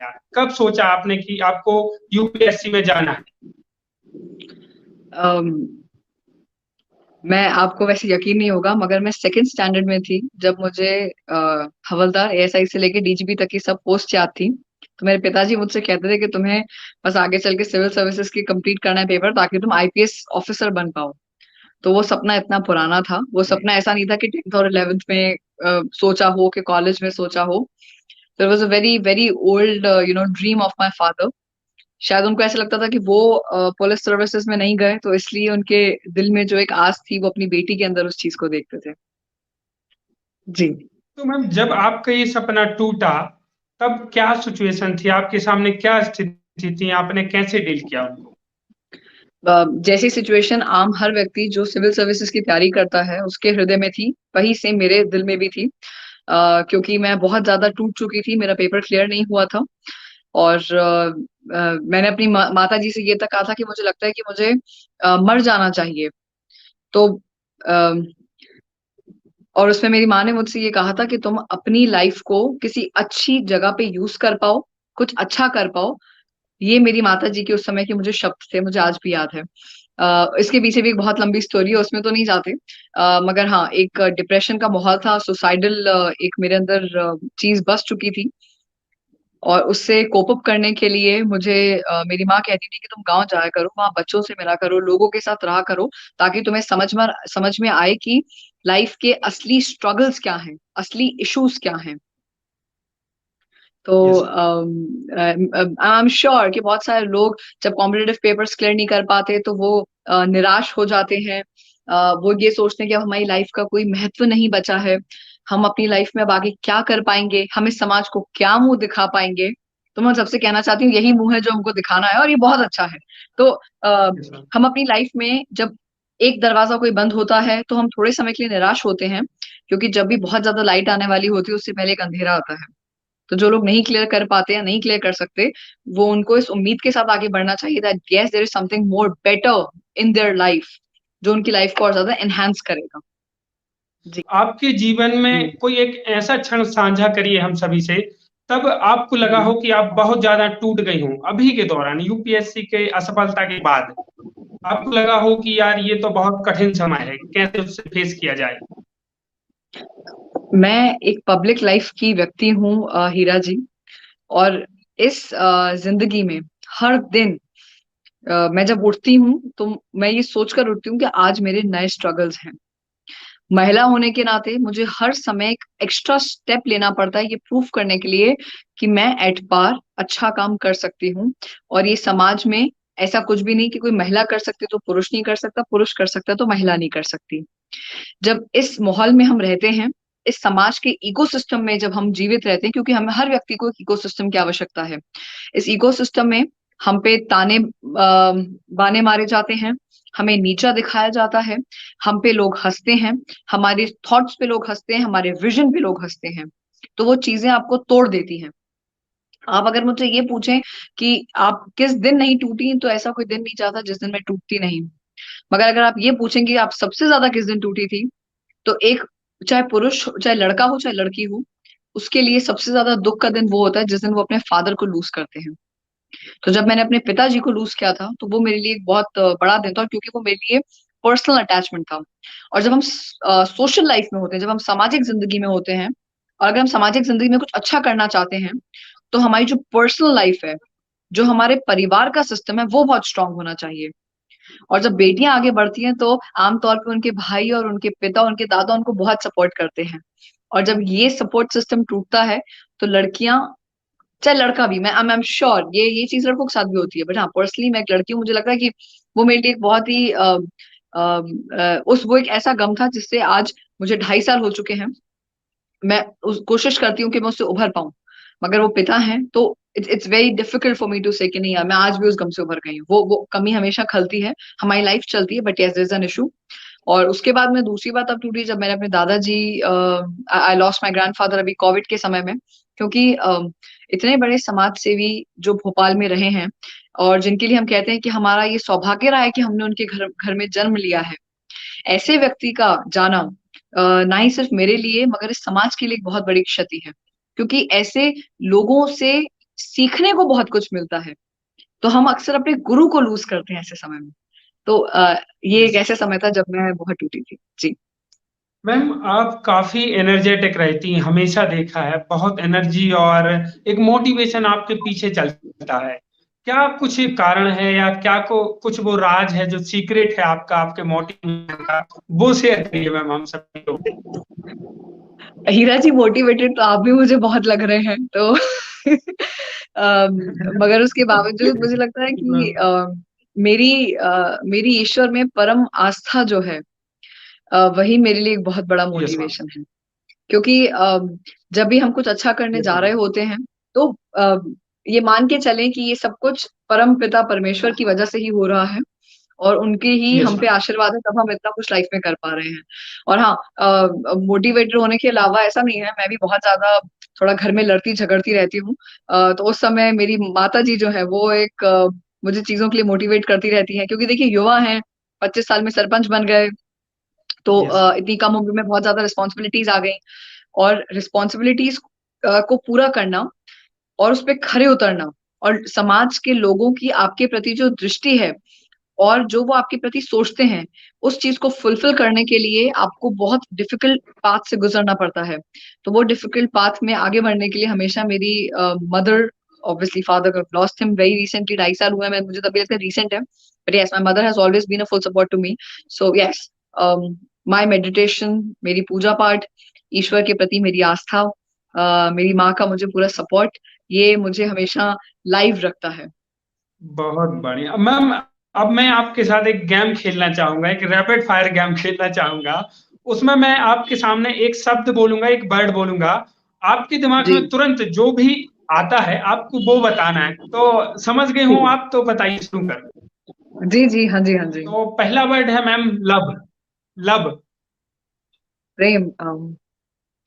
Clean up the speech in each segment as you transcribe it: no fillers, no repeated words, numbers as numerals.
आया? कब सोचा आपने कि आपको यूपीएससी में जाना है? अम, मैं आपको वैसे यकीन नहीं होगा मगर मैं सेकंड स्टैंडर्ड में थी जब मुझे हवलदार एएसआई से लेके डीजीपी तक की सब पोस्ट याद थी। तो मेरे पिताजी मुझसे कहते थे कि तुम्हें बस आगे चल के सिविल सर्विसेज की कंप्लीट करना है पेपर, ताकि तुम आईपीएस ऑफिसर बन पाओ। तो वो सपना इतना पुराना था, वो जी। सपना ऐसा नहीं था कि 10th और 11th में सोचा हो, कि कॉलेज में सोचा हो। तो it was a very very old dream of my father. शायद उनको ऐसा लगता था कि वो पुलिस सर्विसेज में नहीं गए, तो इसलिए उनके दिल में जो एक आस थी वो अपनी बेटी के अंदर उस चीज को देखते थे। जी। तो मैम, जब आपका ये सपना टूटा, तब क्या सिचुएशन थी आपके सामने, क्या स्थिति थी, आपने कैसे डील किया उनको? जैसी सिचुएशन आम हर व्यक्ति जो सिविल सर्विसेज की तैयारी करता है उसके हृदय में थी, वही सेम मेरे दिल में भी थी। क्योंकि मैं बहुत ज्यादा टूट चुकी थी, मेरा पेपर क्लियर नहीं हुआ था। और मैंने अपनी माता जी से ये तक कहा था कि मुझे लगता है कि मुझे मर जाना चाहिए। तो अ, और उसमें मेरी माँ ने मुझसे ये कहा था कि तुम अपनी लाइफ को किसी अच्छी जगह पे यूज कर पाओ, कुछ अच्छा कर पाओ। ये मेरी माता जी के उस समय के मुझे शब्द थे, मुझे आज भी याद है। इसके पीछे भी एक बहुत लंबी स्टोरी है, उसमें तो नहीं जाते। मगर हाँ, एक डिप्रेशन का माहौल था, सुसाइडल एक मेरे अंदर चीज बस चुकी थी। और उससे कोप अप करने के लिए मुझे मेरी माँ कहती थी कि तुम गांव जाया करो, वहां बच्चों से मिला करो, लोगों के साथ रहा करो, ताकि तुम्हें समझ में आए कि लाइफ के असली स्ट्रगल्स क्या हैं, असली इश्यूज क्या हैं। तो यस। आई एम श्योर कि बहुत सारे लोग जब कॉम्पिटेटिव पेपर्स क्लियर नहीं कर पाते तो वो निराश हो जाते हैं। वो ये सोचते हैं कि अब हमारी लाइफ का कोई महत्व नहीं बचा है, हम अपनी लाइफ में अब आगे क्या कर पाएंगे, हम इस समाज को क्या मुंह दिखा पाएंगे। तो मैं सबसे कहना चाहती हूँ यही मुंह है जो हमको दिखाना है, और ये बहुत अच्छा है। तो यस मैम। हम अपनी लाइफ में जब एक दरवाजा कोई बंद होता है तो हम थोड़े समय के लिए निराश होते हैं, क्योंकि जब भी बहुत ज्यादा लाइट आने वाली होती है उससे पहले एक अंधेरा आता है। तो जो लोग नहीं क्लियर कर पाते या नहीं क्लियर कर सकते, वो उनको इस उम्मीद के साथ आगे बढ़ना चाहिए that yes there is something more better in their life, जो उनकी लाइफ को और ज्यादा एनहांस करेगा। जी। आपके जीवन हम्म। में कोई एक ऐसा क्षण साझा करिए हम सभी से, तब आपको लगा हम्म। हो कि आप बहुत ज्यादा टूट गई हो अभी के दौरान, यूपीएससी के असफलता के बाद आपको लगा हो कि यार ये तो बहुत कठिन समय है, कैसे उससे फेस किया जाए? मैं एक पब्लिक लाइफ की व्यक्ति हूँ, हीरा जी। और इस जिंदगी में हर दिन मैं जब उठती हूँ तो मैं ये सोचकर उठती हूँ कि आज मेरे नए स्ट्रगल्स हैं। महिला होने के नाते मुझे हर समय एक एक्स्ट्रा स्टेप लेना पड़ता है ये प्रूफ करने के लिए कि मैं एट पार अच्छा काम कर सकती हूँ। और ये समाज में ऐसा कुछ भी नहीं कि कोई महिला कर सकती तो पुरुष नहीं कर सकता, पुरुष कर सकता तो महिला नहीं कर सकती। जब इस माहौल में हम रहते हैं, इस समाज के इकोसिस्टम में जब हम जीवित रहते हैं, क्योंकि हमें हर व्यक्ति को एक इकोसिस्टम की आवश्यकता है। इस इकोसिस्टम में हम पे ताने बाने मारे जाते हैं, हमें नीचा दिखाया जाता है, हम पे लोग हंसते हैं, हमारे थॉट्स पे लोग हंसते हैं, हमारे विजन पे लोग हंसते हैं। तो वो चीजें आपको तोड़ देती हैं। आप अगर मुझसे ये पूछें कि आप किस दिन नहीं टूटी, तो ऐसा कोई दिन नहीं जाता जिस दिन मैं टूटती नहीं हूँ। मगर अगर आप ये पूछेंगे कि आप सबसे ज्यादा किस दिन टूटी थी, तो एक, चाहे पुरुष चाहे लड़का हो चाहे लड़की हो, उसके लिए सबसे ज्यादा दुख का दिन वो होता है जिस दिन वो अपने फादर को लूज करते हैं। तो जब मैंने अपने पिताजी को लूज किया था तो वो मेरे लिए एक बहुत बड़ा दिन था, क्योंकि वो मेरे लिए पर्सनल अटैचमेंट था। और जब हम सोशल लाइफ में होते हैं, जब हम सामाजिक जिंदगी में होते हैं, और अगर हम सामाजिक जिंदगी में कुछ अच्छा करना चाहते हैं, तो हमारी जो पर्सनल लाइफ है, जो हमारे परिवार का सिस्टम है, वो बहुत स्ट्रांग होना चाहिए। और जब बेटियां आगे बढ़ती हैं तो आमतौर पर उनके भाई और उनके पिता, उनके दादा उनको बहुत सपोर्ट करते हैं। और जब ये सपोर्ट सिस्टम टूटता है तो लड़कियां, चाहे लड़का भी, मैं आई एम श्योर ये चीज लड़कों के साथ भी होती है, बट हाँ पर्सनली मैं एक लड़की हूँ, मुझे लगता है कि वो मेरे लिए एक बहुत ही उस वो एक ऐसा गम था जिससे आज मुझे 2.5 साल हो चुके हैं। मैं कोशिश करती हूँ कि मैं उससे उभर पाऊं, मगर वो पिता हैं तो it's very difficult for me to say कि नहीं यार मैं आज भी उस गम से उभर गई हूँ। वो कमी हमेशा खलती है, हमारी लाइफ चलती है, but yes there is an issue. और उसके बाद में दूसरी बात अब टूटी जब मैंने अपने दादाजी, आई लॉस्ट माय ग्रैंडफादर अभी कोविड के समय में। क्योंकि इतने बड़े समाज सेवी जो भोपाल में रहे हैं, और जिनके लिए हम कहते हैं कि हमारा ये सौभाग्य रहा है कि हमने उनके घर घर में जन्म लिया है, ऐसे व्यक्ति का जाना ना ही सिर्फ मेरे लिए मगर इस समाज के लिए एक बहुत बड़ी क्षति है। क्योंकि ऐसे लोगों से सीखने को बहुत कुछ मिलता है। तो हम अक्सर अपने गुरु को लूज करते हैं ऐसे समय में। तो ये एक यस ऐसे समय था जब मैं बहुत टूटी थी जी। मैम, आप काफी एनर्जेटिक रहती हैं, हमेशा देखा है, बहुत एनर्जी और एक मोटिवेशन आपके पीछे चलता है। क्या कुछ कारण है या क्या को कुछ वो राज है जो सीक्रेट है आपका, आपके मोटिवेशन का, वो शेयर करिए मैम हम सभी लोग। हीरा जी, मोटिवेटेड तो आप भी मुझे बहुत लग रहे हैं, तो मगर उसके बावजूद मुझे लगता है कि मेरी ईश्वर में परम आस्था जो है, वही मेरे लिए एक बहुत बड़ा यस मैम। मोटिवेशन है। क्योंकि जब भी हम कुछ अच्छा करने यस जा रहे मैम। होते हैं, तो ये मान के चलें कि ये सब कुछ परम पिता परमेश्वर की वजह से ही हो रहा है, और उनके ही यस हम पे मैम। आशीर्वाद है, तब हम इतना कुछ लाइफ में कर पा रहे हैं। और हाँ, मोटिवेटेड होने के अलावा ऐसा नहीं है, मैं भी बहुत ज्यादा थोड़ा घर में लड़ती झगड़ती रहती हूँ। तो उस समय मेरी माता जी जो है वो एक मुझे चीजों के लिए मोटिवेट करती रहती है, क्योंकि देखिए युवा हैं, 25 साल में सरपंच बन गए, तो यस। इतनी कम उम्र में बहुत ज्यादा रिस्पॉन्सिबिलिटीज आ गई। और रिस्पॉन्सिबिलिटीज को पूरा करना और उस पे खरे उतरना, और समाज के लोगों की आपके प्रति जो दृष्टि है और जो वो आपके प्रति सोचते हैं, उस चीज को फुलफिल करने के लिए आपको बहुत डिफिकल्ट पाथ से गुजरना पड़ता है। तो वो डिफिकल्ट पाथ में आगे बढ़ने के लिए हमेशा मेरी mother, obviously father lost him very recently, 2.5 साल हुआ है, मैं मुझे तभी लगता है रिसेंट है, but yes, my mother has always been a full support to me. So yes, my meditation, मेरी पूजा पाठ, ईश्वर के प्रति मेरी आस्था, मेरी माँ का मुझे पूरा सपोर्ट, ये मुझे हमेशा लाइव रखता है। बहुत बढ़िया मैम। अब मैं आपके साथ एक गेम खेलना चाहूंगा, एक रैपिड फायर गेम खेलना चाहूंगा। उसमें मैं आपके सामने एक शब्द बोलूंगा, एक वर्ड बोलूंगा, आपके दिमाग जी में तुरंत जो भी आता है आपको वो बताना है। तो समझ गए हो ठीक आप? तो बताइए, शुरू कर। है। जी जी, हाँ जी हाँ जी। तो पहला वर्ड है मैम, लव। लव। प्रेम,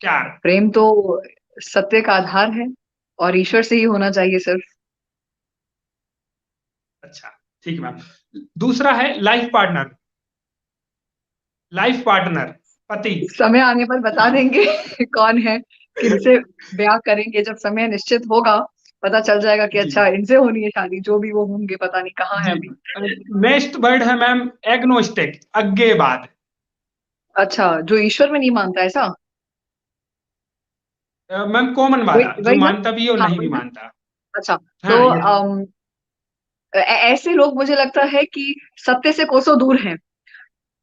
प्यार। प्रेम तो सत्य का आधार है, और ईश्वर से ही होना चाहिए सिर्फ। अच्छा, ठीक है मैम। दूसरा है लाइफ पार्टनर। लाइफ पार्टनर, पति। समय आने पर बता देंगे कौन है, किनसे ब्याह करेंगे, जब समय निश्चित होगा पता चल जाएगा कि जी। अच्छा इनसे होनी है शादी, जो भी वो होंगे, पता नहीं कहाँ है जी। अभी। नेक्स्ट वर्ड है मैम, एग्नोस्टिक, अज्ञेयवाद। अच्छा, जो ईश्वर में नहीं मानता ऐसा। मैम कॉमन वही वाला, जो वही ना। मानता भी है और हाँ नहीं भी वही ना। मानता। अच्छा, हाँ तो यस। ऐसे लोग मुझे लगता है कि सत्य से कोसों दूर हैं,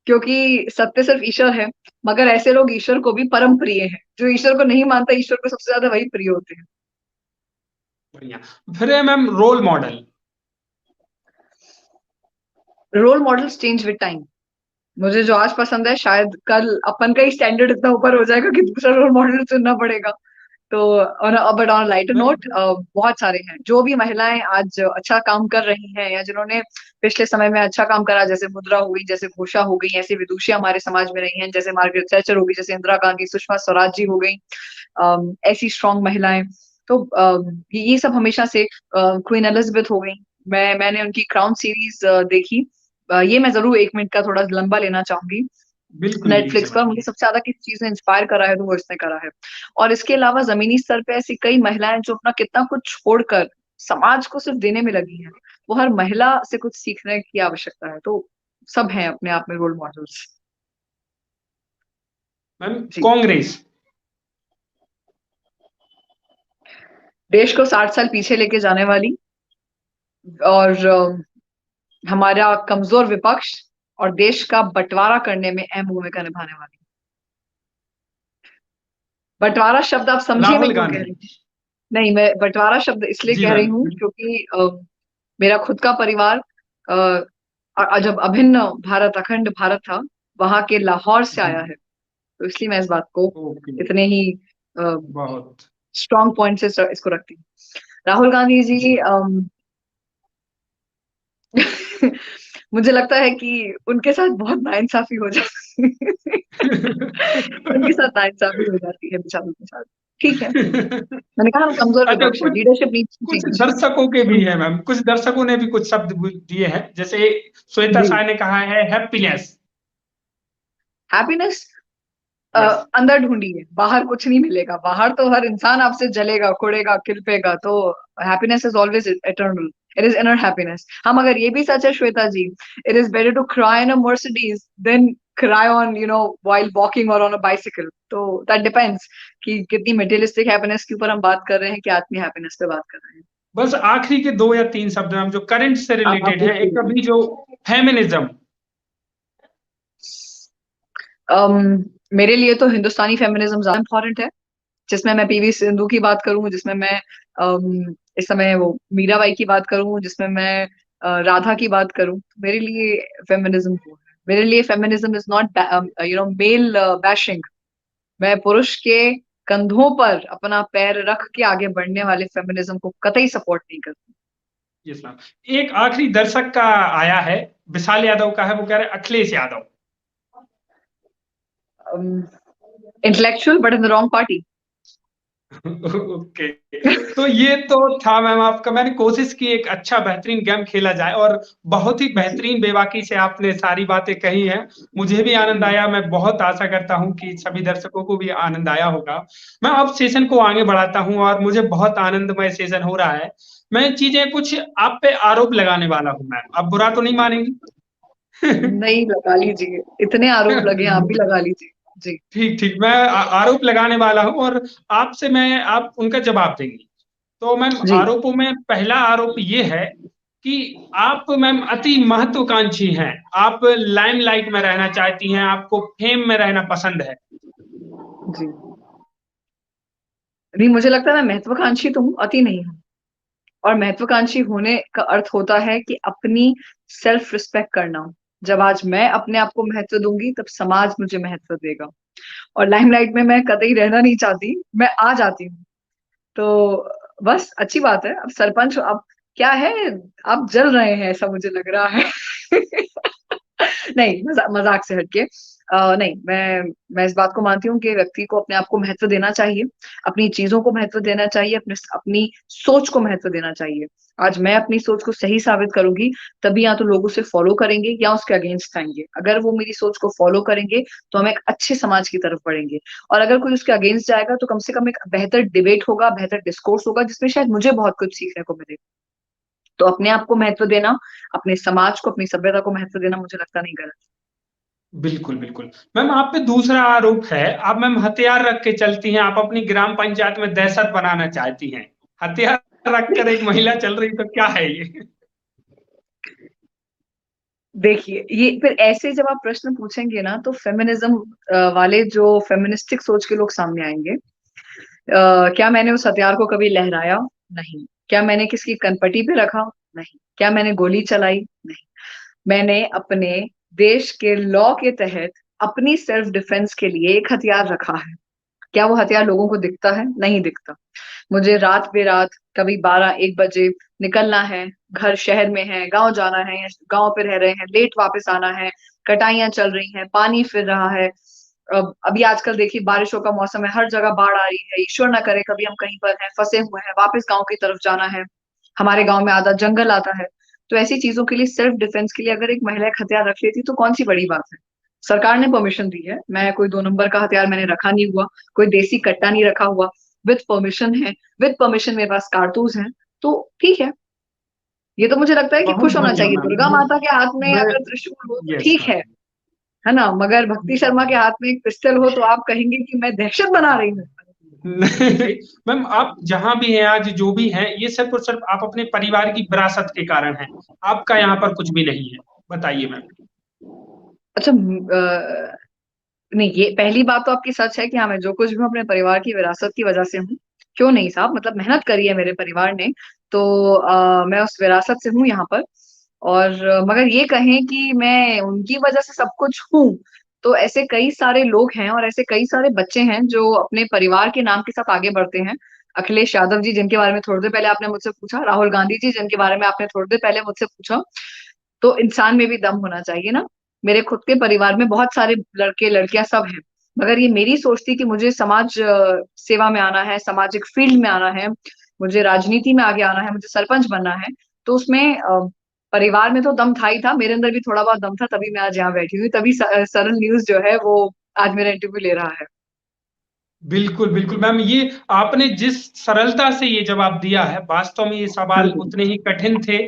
क्योंकि सत्य सिर्फ ईश्वर है। मगर ऐसे लोग ईश्वर को भी परम प्रिय हैं, जो ईश्वर को नहीं मानता, ईश्वर को सबसे ज्यादा वही प्रिय होते हैं। बढ़िया। फिर है ma'am role model. Role models change with time. मुझे जो आज पसंद है, शायद कल अपन का ही स्टैंडर्ड इतना ऊपर हो जाएगा कि दूसरा रोल मॉडल चुनना पड़ेगा। तो but on lighter ma'am. Note, बहुत सारे हैं जो भी महिलाएं आज अच्छा काम कर रही हैं, या जिन्होंने पिछले समय में अच्छा काम करा, जैसे मुद्रा हो गई, जैसे घोषा हो गई, ऐसी विदुषियां हमारे समाज में रही हैं, जैसे मार्gaरेट थैचर हो गई, जैसे इंदिरा गांधी, सुषमा स्वराज जी हो गई, ऐसी स्ट्रांग महिलाएं। तो ये सब हमेशा से, क्वीन एलिजाबेथ हो गई, मैंने उनकी क्राउन सीरीज देखी। ये मैं जरूर 1 मिनट का थोड़ा लंबा लेना चाहूंगी। बिल्कुल लीजिए नेटफ्लिक्स पर मुझे मैम। सबसे ज्यादा किस चीज ने इंस्पायर करा है, तो वो इसने करा है। और इसके अलावा जमीनी स्तर पे ऐसी कई महिलाएं जो अपना कितना कुछ छोड़कर समाज को सिर्फ देने में लगी हैं। वो हर महिला से कुछ सीखने की आवश्यकता है, तो सब हैं अपने आप में रोल मॉडल्स। मैम जी। कांग्रेस। देश को 60 साल पीछे लेके जाने वाली, और हमारा कमजोर विपक्ष और देश का बंटवारा करने में अहम भूमिका निभाने वाली। बंटवारा शब्द आप समझिए मैं राहुल क्यों कह गांधी। रही हूँ। नहीं, मैं बंटवारा शब्द इसलिए जी कह रही मैम। हूँ क्योंकि मेरा खुद का परिवार, जब अभिन्न भारत, अखंड भारत था, वहां के लाहौर से जी। आया है। तो इसलिए मैं इस बात को ओके। इतने ही बहुत। स्ट्रॉन्ग पॉइंट से इसको रखती हूँ। राहुल गांधी जी जी, मैम। मुझे लगता है कि उनके साथ बहुत नाइंसाफी हो जाती है। उनके साथ नाइंसाफी हो जाती है बेचारों के साथ। ठीक है, मैंने कहा ना, कमजोर अच्छा, विपक्ष है, कुछ लीडरशिप नीड्स टू कुछ चेंज। दर्शकों के भी है मैम, कुछ दर्शकों ने भी कुछ शब्द दिए हैं, जैसे श्वेता जी। शाह ने कहा है हैप्पीनेस। Happiness yes. अंदर ढूंढिए, बाहर कुछ नहीं मिलेगा। बाहर तो हर इंसान आपसे जलेगा, कुड़ेगा, किलपेगा, तो happiness is always eternal, it is inner happiness. हम अगर ये भी सच है Shweta ji, it is better to cry in a Mercedes than cry on while walking और ऑन अ बाइसिकल। तो दैट डिपेंड्स कि कितनी मटेरियलिस्टिक हैप्पीनेस के ऊपर हम बात कर रहे हैं, कि आत्मीय हैप्पीनेस पे बात कर रहे हैं। बस आखिरी के 2 या 3 शब्द हम जो करंट से आप रिलेटेड है, एक पूछिए। अभी जो फेमिनिज्म। मेरे लिए तो हिंदुस्तानी फेमिनिज्म ज्यादा इंपॉर्टेंट है, जिसमें मैं पीवी सिंधु की बात करूं, जिसमें मैं इस समय वो मीराबाई की बात करूं, जिसमें मैं राधा की बात करूं। मेरे लिए फेमिनिज्म वो है। मेरे लिए feminism is not male bashing. मैं पुरुष के कंधों पर अपना पैर रख के आगे बढ़ने वाले फेमिनिज्म को कतई सपोर्ट नहीं करती। ये सलाम। एक आखिरी दर्शक का आया है, विशाल यादव का है, वो कह रहे हैं Akhilesh Yadav. Intellectual but in the wrong party. Okay. तो ये तो था मैम आपका, मैंने कोशिश की एक अच्छा बेहतरीन गेम खेला जाए, और बहुत ही जी बेहतरीन बेबाकी से आपने सारी बातें कही हैं। मुझे भी आनंद जी आया, मैं बहुत आशा करता हूं कि सभी दर्शकों को भी आनंद आया होगा। मैं अब सेशन को आगे बढ़ाता हूं, और मुझे बहुत आनंदमय सेशन हो रहा है। मैं चीजें कुछ आप पे आरोप लगाने वाला हूं मैम, आप बुरा तो नहीं मानेंगी? नहीं, लगा लीजिए, इतने आरोप लगे आप भी लगा लीजिए। जी ठीक ठीक, मैं आरोप लगाने वाला हूं, और आपसे मैं आप उनका जवाब देंगी। तो मैम, जी आरोपों में पहला आरोप ये है कि आप मैम अति महत्वाकांक्षी हैं। आप लाइमलाइट में रहना चाहती हैं, आपको फेम में रहना पसंद है। जी। नहीं, मुझे लगता है मैं महत्वाकांक्षी तो हूँ, अति नहीं हूँ। और महत्वाकांक्षी होने का अर्थ होता है कि अपनी सेल्फ रिस्पेक्ट करना। जब आज मैं अपने आप को महत्व दूंगी, तब समाज मुझे महत्व देगा। और लाइमलाइट में मैं कतई रहना नहीं चाहती, मैं आ जाती हूँ। तो बस अच्छी बात है। अब सरपंच, अब क्या है, आप जल रहे हैं ऐसा मुझे लग रहा है। नहीं, मजाक से हटके, नहीं, मैं इस बात को मानती हूँ कि व्यक्ति को अपने आप को महत्व देना चाहिए, अपनी चीजों को महत्व देना चाहिए, अपने अपनी सोच को महत्व देना चाहिए। आज मैं अपनी सोच को सही साबित करूंगी, तभी या तो लोग उसे फॉलो करेंगे या उसके अगेंस्ट आएंगे। अगर वो मेरी सोच को फॉलो करेंगे तो हम एक अच्छे समाज की तरफ बढ़ेंगे। और अगर कोई उसके अगेंस्ट जाएगा तो कम से कम एक बेहतर डिबेट होगा, बेहतर डिस्कोर्स होगा, जिसमें शायद मुझे बहुत कुछ सीखने को मिले। तो अपने आप को महत्व देना, अपने समाज को, अपनी सभ्यता को महत्व देना मुझे लगता नहीं गलत। बिल्कुल बिल्कुल। मैम, आप पे दूसरा आरोप है, आप मैम हथियार रख के चलती हैं, आप अपनी ग्राम पंचायत में दहशत बनाना चाहती हैं। हथियार रख कर एक महिला चल रही, तो क्या है ये? देखिए, ये फिर ऐसे जब आप प्रश्न पूछेंगे ना, तो फेमिनिज्म वाले जो फेमिनिस्टिक सोच के लोग सामने आएंगे। क्या मैंने उस हथियार को कभी लहराया? नहीं। क्या मैंने किसकी कनपटी पे रखा? नहीं। क्या मैंने गोली चलाई? नहीं। मैंने अपने देश के लॉ के तहत अपनी सेल्फ डिफेंस के लिए एक हथियार रखा है। क्या वो हथियार लोगों को दिखता है? नहीं दिखता। मुझे रात बेरात कभी 12-1 बजे निकलना है, घर शहर में है, गांव जाना है, या गांव पे रह रहे हैं, लेट वापस आना है, कटाइयां चल रही हैं, पानी फिर रहा है। अभी आजकल देखिए, बारिशों का मौसम है, हर जगह बाढ़ आ रही है। ईश्वर ना करे कभी हम कहीं पर हैं, फंसे हुए हैं, वापस गांव की तरफ जाना है। हमारे गांव में आधा जंगल आता है। तो ऐसी चीजों के लिए, सेल्फ डिफेंस के लिए अगर एक महिला एक हथियार रख लेती तो कौन सी बड़ी बात है। सरकार ने परमिशन दी है, मैं कोई 2 नंबर का हथियार मैंने रखा नहीं हुआ, कोई देसी कट्टा नहीं रखा हुआ। विद परमिशन है, विद परमिशन मेरे पास कारतूस है। तो ठीक है। ये तो मुझे लगता है कि बहुत खुश होना बढ़िया चाहिए। दुर्गा मैम। माता के हाथ में मैं अगर त्रिशूल हो तो यस ठीक है ना। मगर भक्ति शर्मा के हाथ में एक पिस्टल हो तो आप कहेंगे कि मैं दहशत बना रही हूँ। नहीं मैम, आप जहां भी हैं आज, जो भी हैं, ये सिर्फ और सिर्फ आप अपने परिवार की विरासत के कारण हैं। आपका यहाँ पर कुछ भी नहीं है। बताइए मैम। अच्छा, नहीं, ये पहली बात तो आपकी सच है कि हाँ, मैं जो कुछ भी हूँ अपने परिवार की विरासत की वजह से हूँ। क्यों नहीं साहब, मतलब मेहनत करी है मेरे परिवार ने। तो मैं उस विरासत से हूँ यहाँ पर। और मगर ये कहें कि मैं उनकी वजह से सब कुछ हूँ, तो ऐसे कई सारे लोग हैं और ऐसे कई सारे बच्चे हैं जो अपने परिवार के नाम के साथ आगे बढ़ते हैं। अखिलेश यादव जी, जिनके बारे में थोड़ी देर पहले आपने मुझसे पूछा, राहुल गांधी जी, जिनके बारे में आपने थोड़ी देर पहले मुझसे पूछा। तो इंसान में भी दम होना चाहिए ना। मेरे खुद के परिवार में बहुत सारे लड़के लड़कियां सब हैं। मगर ये मेरी सोच थी कि मुझे समाज सेवा में आना है, सामाजिक फील्ड में आना है, मुझे राजनीति में आगे आना है, मुझे सरपंच बनना है। तो उसमें परिवार में तो दम था ही था, मेरे अंदर भी थोड़ा बहुत दम था, तभी मैं आज यहाँ बैठी हुई, तभी सरल न्यूज जो है वो आज मेरा इंटरव्यू ले रहा है। बिल्कुल, बिल्कुल मैम, ये आपने जिस सरलता से ये जवाब दिया है, वास्तव में ये हाँ सवाल जी। उतने ही कठिन थे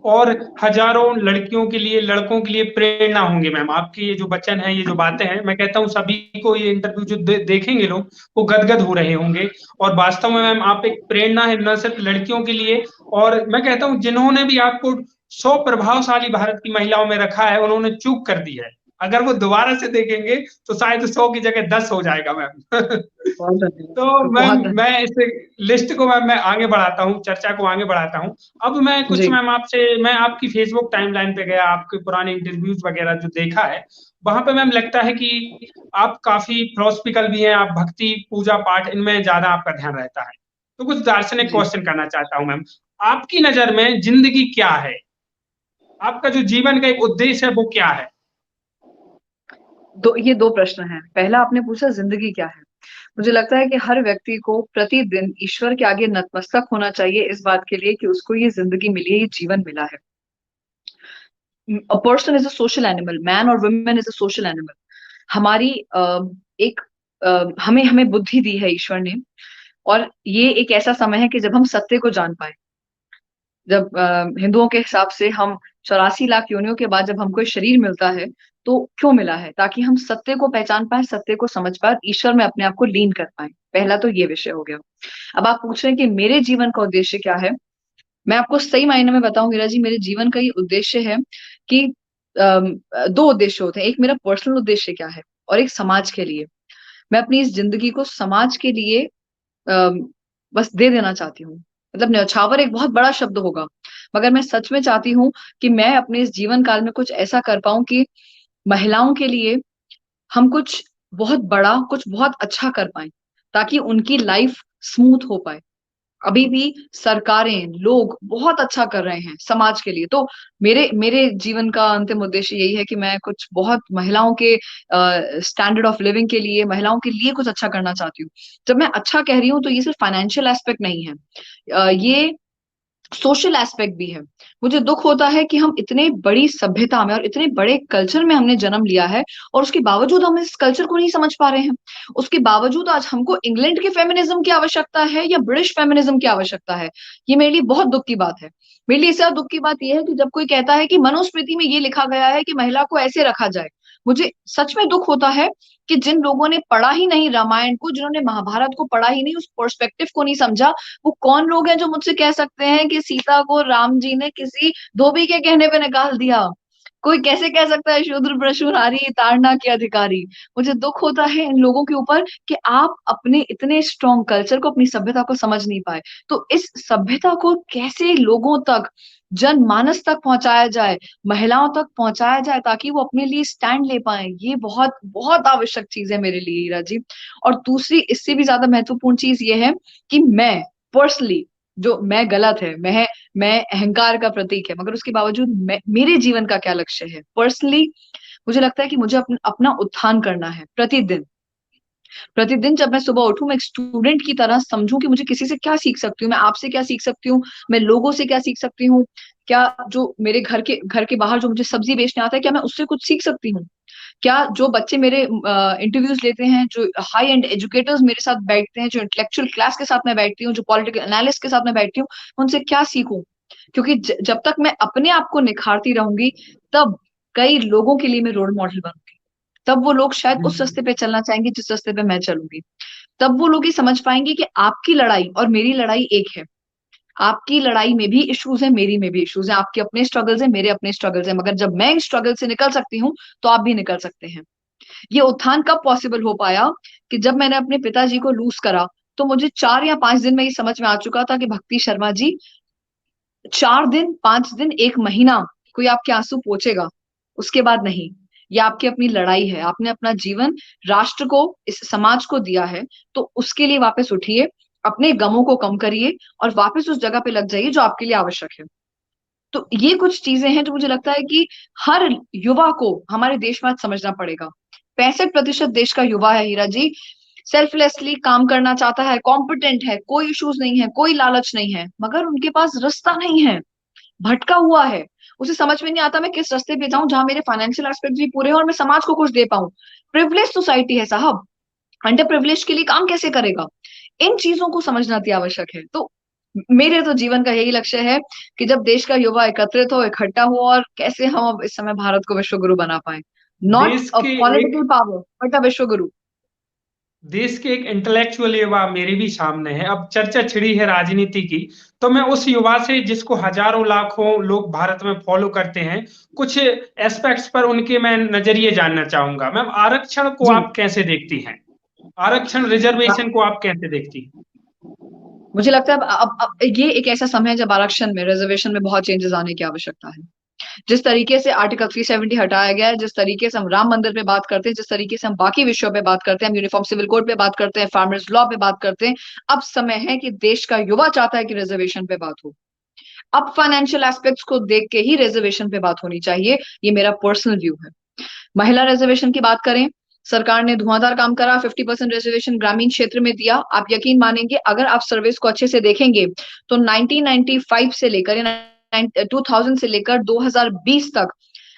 और हजारों लड़कियों के लिए, लड़कों के लिए प्रेरणा होंगे मैम। आपकी ये जो वचन है, ये जो बातें हैं, मैं कहता हूँ सभी को ये इंटरव्यू जो देखेंगे लोग, वो गदगद हो रहे होंगे। और वास्तव में मैम आप एक प्रेरणा है, न सिर्फ लड़कियों के लिए, और मैं कहता हूँ जिन्होंने भी आपको 100 प्रभावशाली भारत की महिलाओं में रखा है, उन्होंने चूक कर दी है। अगर वो दोबारा से देखेंगे तो शायद 100 की जगह 10 हो जाएगा मैम। बहुत धन्यवाद तो सर, मैम बहुत धन्यवाद। मैं इस लिस्ट को मैम मैं आगे बढ़ाता हूँ, चर्चा को आगे बढ़ाता हूँ। अब मैं कुछ जी। मैम आपसे, मैं आपकी फेसबुक टाइमलाइन पे गया, आपके पुराने इंटरव्यूज वगैरह जो देखा है, वहां पे मैम लगता है कि आप काफी फिलोसफिकल भी हैं, आप भक्ति पूजा पाठ इनमें ज्यादा आपका ध्यान रहता है। तो कुछ दार्शनिक जी। क्वेश्चन करना चाहता हूँ मैम। आपकी नजर में जिंदगी क्या है? आपका जो जीवन का एक उद्देश्य है वो क्या है? ये दो प्रश्न हैं। पहला आपने पूछा जिंदगी क्या है। मुझे लगता है कि हर व्यक्ति को प्रतिदिन ईश्वर के आगे नतमस्तक होना चाहिए इस बात के लिए कि उसको ये जिंदगी मिली है, ये जीवन मिला है। A person is a social animal, man और women is a social animal. हमारी एक हमें हमें बुद्धि दी है ईश्वर ने, और ये एक ऐसा समय है कि जब हम सत्य को जान पाए। जब हिंदुओं के हिसाब से हम 84 लाख योनियों के बाद जब हमको ये शरीर मिलता है, तो क्यों मिला है? ताकि हम सत्य को पहचान पाए, सत्य को समझ पाए, ईश्वर में अपने आप को लीन कर पाए। पहला तो ये विषय हो गया। अब आप पूछ रहे हैं कि मेरे जीवन का उद्देश्य क्या है। मैं आपको सही मायने में बताऊं हीरा जी, मेरे जीवन का ये उद्देश्य है कि दो उद्देश्य होते हैं। एक मेरा पर्सनल उद्देश्य क्या है, और एक समाज के लिए। मैं अपनी इस जिंदगी को समाज के लिए बस दे देना चाहती हूँ। मतलब न्यौछावर एक बहुत बड़ा शब्द होगा, मगर मैं सच में चाहती हूँ कि मैं अपने इस जीवन काल में कुछ ऐसा कर पाऊं कि महिलाओं के लिए हम कुछ बहुत बड़ा, कुछ बहुत अच्छा कर पाए, ताकि उनकी लाइफ स्मूथ हो पाए। अभी भी सरकारें, लोग बहुत अच्छा कर रहे हैं समाज के लिए। तो मेरे मेरे जीवन का अंतिम उद्देश्य यही है कि मैं कुछ बहुत महिलाओं के स्टैंडर्ड ऑफ लिविंग के लिए, महिलाओं के लिए कुछ अच्छा करना चाहती हूँ। जब मैं अच्छा कह रही हूँ तो ये सिर्फ फाइनेंशियल एस्पेक्ट नहीं है, ये सोशल एस्पेक्ट भी है। मुझे दुख होता है कि हम इतने बड़ी सभ्यता में और इतने बड़े कल्चर में हमने जन्म लिया है, और उसके बावजूद हम इस कल्चर को नहीं समझ पा रहे हैं। उसके बावजूद आज हमको इंग्लैंड के फेमिनिज्म की आवश्यकता है या ब्रिटिश फेमिनिज्म की आवश्यकता है। ये मेरे लिए बहुत दुख की बात है। मेरे लिए इससे ज्यादा दुख की बात यह है कि जब कोई कहता है कि मनुस्मृति में ये लिखा गया है कि महिला को ऐसे रखा जाए। मुझे सच में दुख होता है कि जिन लोगों ने पढ़ा ही नहीं रामायण को, जिन्होंने महाभारत को पढ़ा ही नहीं, उस पर्सपेक्टिव को नहीं समझा, वो कौन लोग हैं जो मुझसे कह सकते हैं कि सीता को राम जी ने किसी धोबी के कहने पे निकाल दिया? कोई कैसे कह सकता है शूद्र भ्रष्टुहारी ताड़ना के अधिकारी? मुझे दुख होता है इन लोगों के ऊपर कि आप अपने इतने स्ट्रॉन्ग कल्चर को, अपनी सभ्यता को समझ नहीं पाए। तो इस सभ्यता को कैसे लोगों तक, जनमानस तक पहुंचाया जाए, महिलाओं तक पहुंचाया जाए, ताकि वो अपने लिए स्टैंड ले पाए, ये बहुत बहुत आवश्यक चीज है मेरे लिए हीरा जी। और दूसरी इससे भी ज्यादा महत्वपूर्ण चीज ये है कि मैं पर्सनली, जो मैं गलत है, मैं अहंकार का प्रतीक है, मगर उसके बावजूद मेरे जीवन का क्या लक्ष्य है पर्सनली। मुझे लगता है कि मुझे अपना उत्थान करना है प्रतिदिन। प्रतिदिन जब मैं सुबह उठूं, मैं एक स्टूडेंट की तरह समझूं कि मुझे किसी से क्या सीख सकती हूँ, मैं आपसे क्या सीख सकती हूँ, मैं लोगों से क्या सीख सकती हूँ। क्या जो मेरे घर के बाहर जो मुझे सब्जी बेचने आता है, क्या मैं उससे कुछ सीख सकती हूँ? क्या जो बच्चे मेरे इंटरव्यूज लेते हैं, जो हाई एंड एजुकेटर्स मेरे साथ बैठते हैं, जो इंटेलेक्चुअल क्लास के साथ मैं बैठती हूँ, जो पॉलिटिकल एनालिस्ट के साथ मैं बैठती हूँ, उनसे क्या सीखूं? क्योंकि जब तक मैं अपने आप को निखारती रहूंगी, तब कई लोगों के लिए मैं रोल मॉडल बनूंगी। तब वो लोग शायद उस रास्ते पे चलना चाहेंगे जिस रास्ते पे मैं चलूंगी। तब वो लोग ये समझ पाएंगे कि आपकी लड़ाई और मेरी लड़ाई एक है। आपकी लड़ाई में भी इश्यूज है, मेरी में भी इश्यूज है, आपके अपने स्ट्रगल्स है, मेरे अपने स्ट्रगल्स है, मगर जब मैं इन स्ट्रगल से निकल सकती हूँ, तो आप भी निकल सकते हैं। ये उत्थान कब पॉसिबल हो पाया कि जब मैंने अपने पिताजी को लूज करा, तो मुझे 4 या 5 दिन में ये समझ में आ चुका था कि भक्ति शर्मा जी, 4 दिन, 5 दिन, एक महीना कोई आपके आंसू पोंछेगा, उसके बाद नहीं। ये आपकी अपनी लड़ाई है। आपने अपना जीवन राष्ट्र को, इस समाज को दिया है, तो उसके लिए वापस उठिए, अपने गमों को कम करिए, और वापस उस जगह पे लग जाइए जो आपके लिए आवश्यक है। तो ये कुछ चीजें हैं जो मुझे लगता है कि हर युवा को हमारे देश में आज समझना पड़ेगा। 65% देश का युवा है हीरा जी, सेल्फलेसली काम करना चाहता है, कॉम्पिटेंट है, कोई इश्यूज नहीं है, कोई लालच नहीं है, मगर उनके पास रास्ता नहीं है, भटका हुआ है। उसे समझ में नहीं आता मैं किस रास्ते पे जाऊं जहां मेरे फाइनेंशियल एस्पेक्ट भी पूरे हो और मैं समाज को कुछ दे पाऊं। प्रिविलेज सोसाइटी है साहब। अंडर प्रिविलेज के लिए काम कैसे करेगा, इन चीजों को समझना अति आवश्यक है। तो मेरे तो जीवन का यही लक्ष्य है कि जब देश का युवा एकत्रित हो, इकट्ठा हो, और कैसे हम अब इस समय भारत को विश्व गुरु बना पाए, नॉट देश अ के एक पॉलिटिकल पावर बट अ विश्व गुरु। देश के एक इंटेलेक्चुअल युवा मेरे भी सामने है। अब चर्चा छिड़ी है राजनीति की, तो मैं उस युवा से जिसको हजारों लाखों लोग भारत में फॉलो करते हैं, कुछ एस्पेक्ट्स पर उनके मैं नजरिए जानना चाहूंगा। मैम, आरक्षण को जी, आप कैसे देखती हैं? आरक्षण रिजर्वेशन को आप कैसे देखती हैं? मुझे लगता है अब ये एक ऐसा समय है जब आरक्षण में, रिजर्वेशन में बहुत चेंजेस आने की आवश्यकता है। जिस तरीके से आर्टिकल 370 हटाया गया है, जिस तरीके से हम राम मंदिर पे बात करते हैं, जिस तरीके से हम बाकी विषयों पे बात करते हैं, हम यूनिफॉर्म सिविल कोड पे बात करते हैं, फार्मर्स लॉ पे बात करते हैं, अब समय है कि देश का युवा चाहता है कि रिजर्वेशन पे बात हो। अब फाइनेंशियल एस्पेक्ट्स को देख के ही रिजर्वेशन पे बात होनी चाहिए, ये मेरा पर्सनल व्यू है। महिला रिजर्वेशन की बात करें, सरकार ने धुआंधार काम करा, 50% रिजर्वेशन ग्रामीण क्षेत्र में दिया। आप यकीन मानेंगे, अगर आप सर्विस को अच्छे से देखेंगे तो 1995 से लेकर या 2000 से लेकर 2020 तक,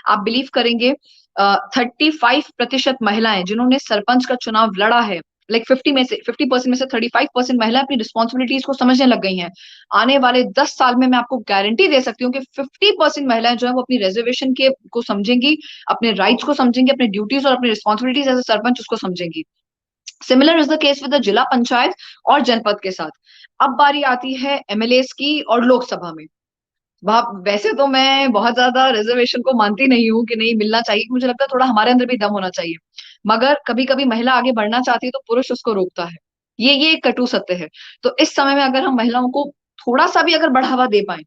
आप बिलीव करेंगे, 35% महिलाएं जिन्होंने सरपंच का चुनाव लड़ा है, लाइक 50% में से 35% महिलाएं अपनी रिस्पॉन्सिबिलिटीज को समझने लग गई हैं। आने वाले 10 साल में मैं आपको गारंटी दे सकती हूँ कि 50% महिलाएं जो है वो अपनी रिजर्वेशन के को समझेंगी, अपने राइट्स को समझेंगी, अपने ड्यूटीज और अपनी रिस्पॉन्सिबिलिटीज एज अ सरपंच उसको समझेंगी। Similar is the case with the zila panchayat और जनपद के साथ। अब बारी आती है एमएलएस की और लोकसभा में। वहां वैसे तो मैं बहुत ज्यादा रिजर्वेशन को मानती नहीं हूँ कि नहीं मिलना चाहिए, मुझे लगता है थोड़ा हमारे अंदर भी दम होना चाहिए, मगर कभी कभी महिला आगे बढ़ना चाहती है तो पुरुष उसको रोकता है। ये एक कटु सत्य है। तो इस समय में अगर हम महिलाओं को थोड़ा सा भी अगर बढ़ावा दे पाए,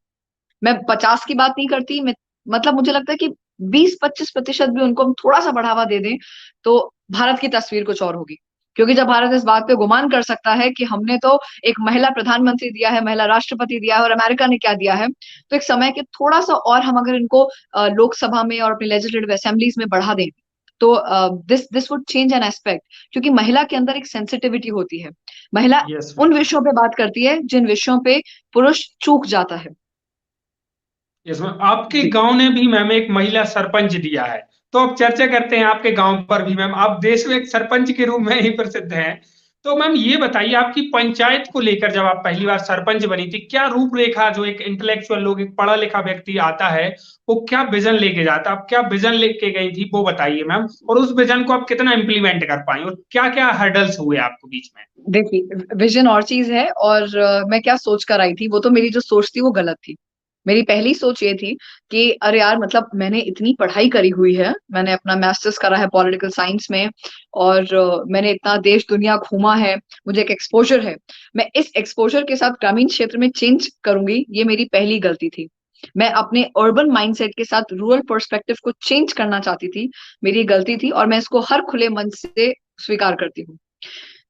मैं 50 की बात नहीं करती, मैं मतलब मुझे लगता है कि 20-25% भी उनको हम थोड़ा सा बढ़ावा दे दें, तो भारत की तस्वीर कुछ और होगी। क्योंकि जब भारत इस बात पे गुमान कर सकता है कि हमने तो एक महिला प्रधानमंत्री दिया है, महिला राष्ट्रपति दिया है, और अमेरिका ने क्या दिया है, तो एक समय के थोड़ा सा और हम अगर इनको लोकसभा में और अपनी लेजिस्लेटिव असेंबलीज में बढ़ा दें, तो this this would change an aspect. क्योंकि महिला के अंदर एक सेंसिटिविटी होती है, महिला यस। उन विषयों पे बात करती है जिन विषयों पे पुरुष चूक जाता है। यस मैम, आपके जी, गांव ने भी मैम एक महिला सरपंच दिया है। तो अब चर्चा करते हैं आपके गांव पर भी। मैम, आप देश में एक सरपंच के रूप में ही प्रसिद्ध हैं। तो मैम, ये बताइए, आपकी पंचायत को लेकर जब आप पहली बार सरपंच बनी थी, क्या रूपरेखा, जो एक इंटेलेक्चुअल लोग, एक पढ़ा लिखा व्यक्ति आता है, वो क्या विजन लेके जाता, आप क्या विजन लेके गई थी, वो बताइए मैम। और उस विजन को आप कितना इम्प्लीमेंट कर पाई, और क्या क्या हर्डल्स हुए आपको बीच में? देखिए, विजन और चीज है, और मैं क्या सोच कर आई थी, वो तो मेरी जो सोच थी वो गलत थी। मेरी पहली सोच ये थी कि अरे यार, मतलब मैंने इतनी पढ़ाई करी हुई है, मैंने अपना मास्टर्स करा है पॉलिटिकल साइंस में, और मैंने इतना देश दुनिया घूमा है, मुझे एक एक्सपोजर है, मैं इस एक्सपोजर के साथ ग्रामीण क्षेत्र में चेंज करूंगी, ये मेरी पहली गलती थी। मैं अपने अर्बन माइंडसेट के साथ रूरल पर्सपेक्टिव को चेंज करना चाहती थी, मेरी गलती थी, और मैं इसको हर खुले मन से स्वीकार करती हूँ।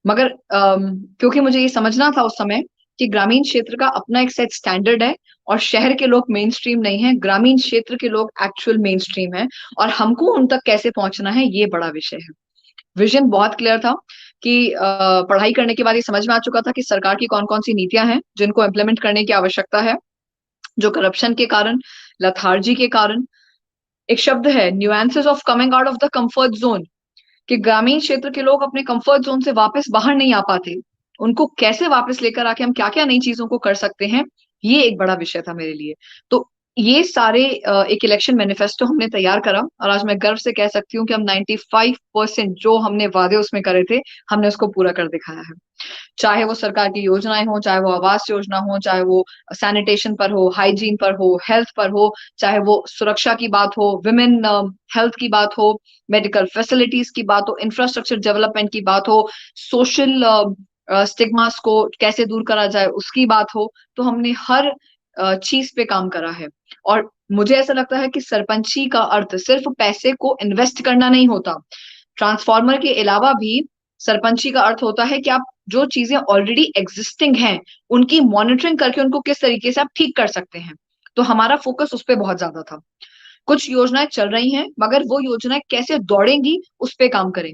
मगर क्योंकि मुझे ये समझना था उस समय कि ग्रामीण क्षेत्र का अपना एक सेट स्टैंडर्ड है, और शहर के लोग मेन स्ट्रीम नहीं है, ग्रामीण क्षेत्र के लोग एक्चुअल मेन स्ट्रीम है, और हमको उन तक कैसे पहुंचना है ये बड़ा विषय है। विजन बहुत क्लियर था कि पढ़ाई करने के बाद ये समझ में आ चुका था कि सरकार की कौन कौन सी नीतियां हैं जिनको इम्प्लीमेंट करने की आवश्यकता है, जो करप्शन के कारण, लथार्जी के कारण, एक शब्द है nuances of coming out of the comfort zone, कि ग्रामीण क्षेत्र के लोग अपने कंफर्ट जोन से वापस बाहर नहीं आ पाते, उनको कैसे वापस लेकर आके हम क्या क्या नई चीजों को कर सकते हैं, ये एक बड़ा विषय था मेरे लिए। तो ये सारे एक इलेक्शन मैनिफेस्टो हमने तैयार करा, और आज मैं गर्व से कह सकती हूँ कि हम 95% जो हमने वादे उसमें करे थे, हमने उसको पूरा कर दिखाया है। चाहे वो सरकार की योजनाएं हो, चाहे वो आवास योजना हो, चाहे वो सैनिटेशन पर हो, हाइजीन पर हो, हेल्थ पर हो, चाहे वो सुरक्षा की बात हो, विमेन हेल्थ की बात हो, मेडिकल फैसिलिटीज की बात हो, इंफ्रास्ट्रक्चर डेवलपमेंट की बात हो, सोशल स्टिग्मास को कैसे दूर करा जाए उसकी बात हो, तो हमने हर चीज पे काम करा है। और मुझे ऐसा लगता है कि सरपंची का अर्थ सिर्फ पैसे को इन्वेस्ट करना नहीं होता, ट्रांसफॉर्मर के अलावा भी सरपंची का अर्थ होता है कि आप जो चीजें ऑलरेडी एग्जिस्टिंग हैं उनकी मॉनिटरिंग करके उनको किस तरीके से आप ठीक कर सकते हैं। तो हमारा फोकस उस पर बहुत ज्यादा था। कुछ योजनाएं चल रही हैं, मगर वो योजनाएं कैसे दौड़ेंगी उस पे काम करें।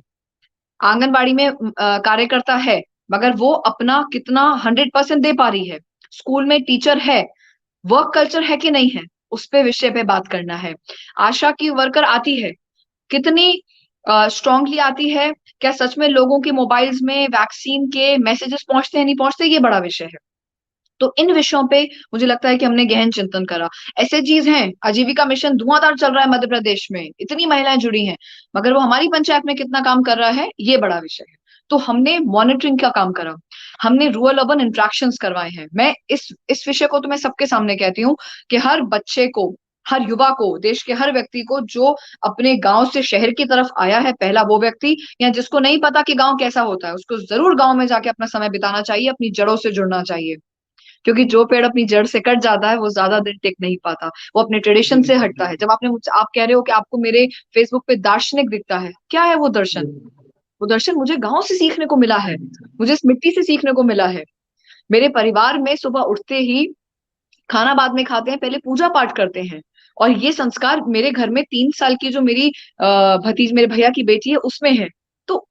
आंगनबाड़ी में कार्यकर्ता है, मगर वो अपना कितना 100% दे पा रही है, स्कूल में टीचर है, वर्क कल्चर है कि नहीं है, उस पे विषय पे बात करना है। आशा की वर्कर आती है, कितनी स्ट्रांगली आती है? क्या सच में लोगों के मोबाइल्स में वैक्सीन के मैसेजेस पहुंचते हैं नहीं पहुंचते, ये बड़ा विषय है। तो इन विषयों पे मुझे लगता है कि हमने गहन चिंतन करा। ऐसे चीज हैं, आजीविका मिशन धुआंधार चल रहा है मध्य प्रदेश में, इतनी महिलाएं जुड़ी हैं, मगर वो हमारी पंचायत में कितना काम कर रहा है, ये बड़ा विषय है। तो हमने मॉनिटरिंग का काम करा, हमने रूरल अर्बन इंट्रैक्शंस करवाए हैं। मैं इस विषय को तो मैं सबके सामने कहती हूँ कि हर बच्चे को, हर युवा को, देश के हर व्यक्ति को जो अपने गांव से शहर की तरफ आया है, पहला वो व्यक्ति, या जिसको नहीं पता कि गांव कैसा होता है, उसको जरूर गांव में जाके अपना समय बिताना चाहिए, अपनी जड़ों से जुड़ना चाहिए। क्योंकि जो पेड़ अपनी जड़ से कट जाता है वो ज्यादा दिन टिक नहीं पाता, वो अपने ट्रेडिशन से बिल्कुल हटता है। जब आपने मुझसे, आप कह रहे हो कि आपको मेरे फेसबुक पे दार्शनिक दिखता है, क्या है वो दर्शन? बिल्कुल वो दर्शन मुझे गांव से सीखने को मिला है, मुझे इस मिट्टी से सीखने को मिला है। मेरे परिवार में सुबह उठते ही, खाना बाद में खाते हैं, पहले पूजा पाठ करते हैं। और ये संस्कार मेरे घर में 3 साल की जो मेरी भतीज, मेरे भैया की बेटी है, उसमें है। तो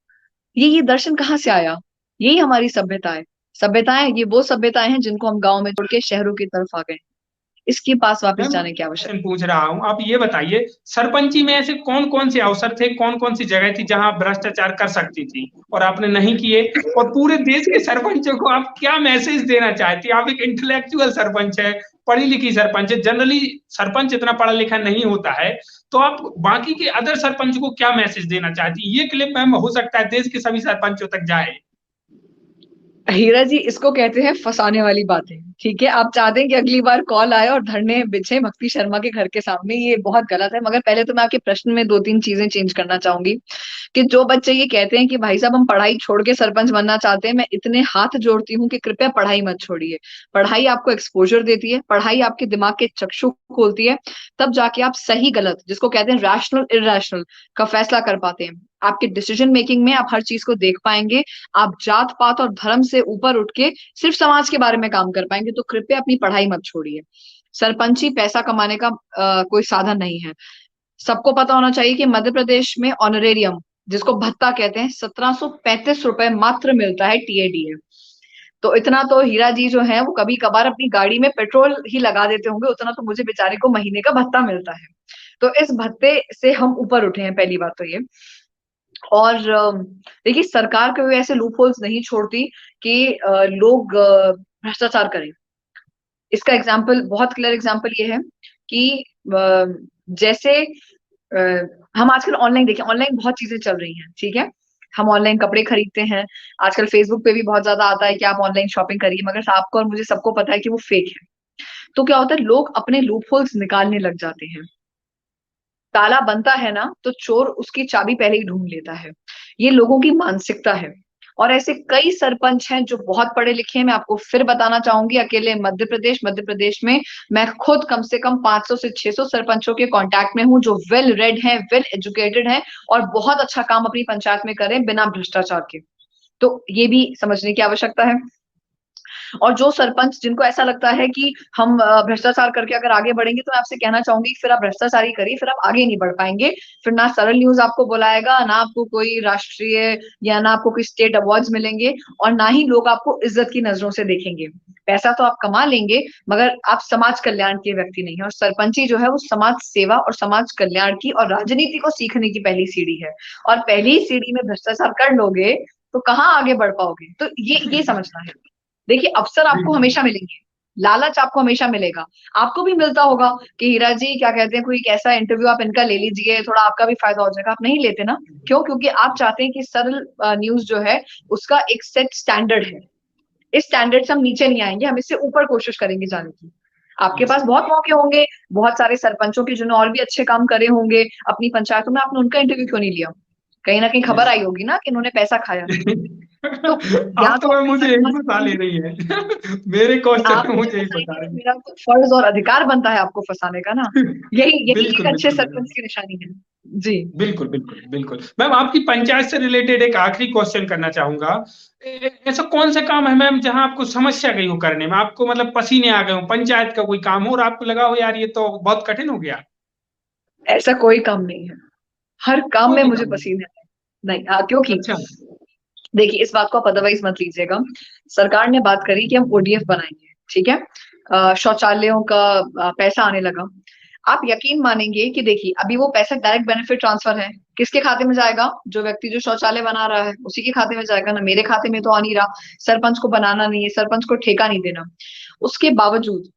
ये दर्शन कहाँ से आया? यही हमारी सभ्यता है। सभ्यताएं, ये वो सभ्यताएं हैं जिनको हम गांव में छोड़ के शहरों की तरफ आ गए। इसके पास वापस मैम, जाने की आवश्यकता। क्वेश्चन पूछ रहा हूँ, आप ये बताइए, सरपंची में ऐसे कौन कौन से अवसर थे, कौन कौन सी जगह थी जहां आप भ्रष्टाचार कर सकती थी और आपने नहीं किए? और पूरे देश के सरपंचों को आप क्या मैसेज देना चाहती? आप एक इंटेलेक्चुअल सरपंच है, पढ़ी लिखी सरपंच है, जनरली सरपंच इतना पढ़ा लिखा नहीं होता है, तो आप बाकी के अदर सरपंच को क्या मैसेज देना चाहती? ये क्लिप मैम हो सकता है देश के सभी सरपंचों तक जाए। हीरा जी, इसको कहते हैं फंसाने वाली बातें। ठीक है, आप चाहते हैं कि अगली बार कॉल आए और धरने बिछे भक्ति शर्मा के घर के सामने, ये बहुत गलत है। मगर पहले तो मैं आपके प्रश्न में 2-3 चीजें चेंज करना चाहूंगी। कि जो बच्चे ये कहते हैं कि भाई साहब हम पढ़ाई छोड़ के सरपंच बनना चाहते हैं, मैं इतने हाथ जोड़ती हूँ कि कृपया पढ़ाई मत छोड़िए। पढ़ाई आपको एक्सपोजर देती है, पढ़ाई आपके दिमाग के चक्षु खोलती है। तब जाके आप सही गलत, जिसको कहते हैं रैशनल इरेशनल, का फैसला कर पाते हैं। आपके डिसीजन मेकिंग में आप हर चीज को देख पाएंगे। आप जात पात और धर्म से ऊपर उठ के सिर्फ समाज के बारे में काम कर पाएंगे। तो कृपया अपनी पढ़ाई मत छोड़िए। सरपंची पैसा कमाने का कोई साधन नहीं है। सबको पता होना चाहिए कि मध्य प्रदेश में ऑनरेरियम, जिसको भत्ता कहते हैं, 1735 रुपए मात्र मिलता है, टीएडीए। तो इतना तो हीरा जी जो है वो कभी कभार अपनी गाड़ी में पेट्रोल ही लगा देते होंगे, उतना तो मुझे बेचारे को महीने का भत्ता मिलता है। तो इस भत्ते से हम ऊपर उठे हैं, पहली बात तो ये। और देखिए, सरकार कभी ऐसे लूप होल्स नहीं छोड़ती कि लोग भ्रष्टाचार करें। इसका एग्जाम्पल, बहुत क्लियर एग्जाम्पल ये है कि जैसे हम आजकल ऑनलाइन देखें, ऑनलाइन बहुत चीजें चल रही हैं, ठीक है। हम ऑनलाइन कपड़े खरीदते हैं, आजकल फेसबुक पे भी बहुत ज्यादा आता है कि आप ऑनलाइन शॉपिंग करिए, मगर आपको और मुझे सबको पता है कि वो फेक है। तो क्या होता है, लोग अपने लूप होल्स निकालने लग जाते हैं। ताला बनता है ना, तो चोर उसकी चाबी पहले ही ढूंढ लेता है। ये लोगों की मानसिकता है। और ऐसे कई सरपंच हैं जो बहुत पढ़े लिखे हैं। मैं आपको फिर बताना चाहूंगी, अकेले मध्य प्रदेश में मैं खुद कम से कम 500 से 600 सरपंचों के कांटेक्ट में हूँ, जो वेल रेड हैं, वेल एजुकेटेड हैं, और बहुत अच्छा काम अपनी पंचायत में करें बिना भ्रष्टाचार के। तो ये भी समझने की आवश्यकता है। और जो सरपंच जिनको ऐसा लगता है कि हम भ्रष्टाचार करके अगर आगे बढ़ेंगे, तो मैं आपसे कहना चाहूंगी कि फिर आप भ्रष्टाचार ही करिए, फिर आप आगे नहीं बढ़ पाएंगे। फिर ना सरल न्यूज आपको बुलाएगा, ना आपको कोई राष्ट्रीय या ना आपको कोई स्टेट अवार्ड्स मिलेंगे, और ना ही लोग आपको इज्जत की नजरों से देखेंगे। पैसा तो आप कमा लेंगे, मगर आप समाज कल्याण के व्यक्ति नहीं है। और सरपंची जो है वो समाज सेवा और समाज कल्याण की और राजनीति को सीखने की पहली सीढ़ी है। और पहली सीढ़ी में भ्रष्टाचार कर लोगे तो कहाँ आगे बढ़ पाओगे? तो ये समझना है। देखिए, अवसर आपको बिल्कुल हमेशा मिलेंगे, लालच आपको हमेशा मिलेगा। आपको भी मिलता होगा कि हीरा जी क्या कहते हैं, कोई कैसा इंटरव्यू आप इनका ले लीजिए, थोड़ा आपका भी फायदा हो जाएगा। आप नहीं लेते ना, क्यों? क्योंकि आप चाहते हैं कि सरल न्यूज जो है उसका एक सेट स्टैंडर्ड है। इस स्टैंडर्ड से हम नीचे नहीं आएंगे, हम इससे ऊपर कोशिश करेंगे जाने की। आपके पास बहुत मौके होंगे, बहुत सारे सरपंचों के जिन्होंने और भी अच्छे काम करे होंगे अपनी पंचायतों में, आपने उनका इंटरव्यू क्यों नहीं लिया? कहीं ना कहीं खबर यस। आई होगी ना कि इन्होंने पैसा खाया है। तो या आप तो तो मैम अपनी मुझे यही फंसा ले सरपंच, रही है। मेरे क्वेश्चन आप में मुझे मुझे यही फंसा फंसाएंगे तो रही मेरा तो फर्ज और अधिकार बनता है आपको फंसाने का ना। है। यही यही एक बिल्कुल अच्छे बिल्कुल मैम। सरपंच की निशानी है। जी। बिल्कुल बिल्कुल बिल्कुल मैम, आपकी पंचायत से रिलेटेड एक आखिरी क्वेश्चन करना चाहूंगा। ऐसा कौन सा काम है मैम जहां आपको समस्या गई हो करने में, आपको मतलब पसीने आ गए हो, पंचायत का कोई काम हो और आपको लगा हो यार ये तो बहुत कठिन हो गया? ऐसा कोई काम नहीं है, हर काम कोई में भी मुझे काम नहीं? पसीने आए। नहीं, हाँ, क्योंकि अच्छा। देखिए, इस बात को आप अदरवाइज मत लीजिएगा। सरकार ने बात करी कि हम ओडीएफ बनाएंगे, ठीक है। शौचालयों का पैसा आने लगा। आप यकीन मानेंगे कि देखिए अभी वो पैसा डायरेक्ट बेनिफिट ट्रांसफर है, किसके खाते में जाएगा? जो व्यक्ति जो शौचालय बना रहा है उसी के खाते में जाएगा ना, मेरे खाते में तो आ नहीं रहा। सरपंच को बनाना नहीं है, सरपंच को ठेका नहीं देना। उसके बावजूद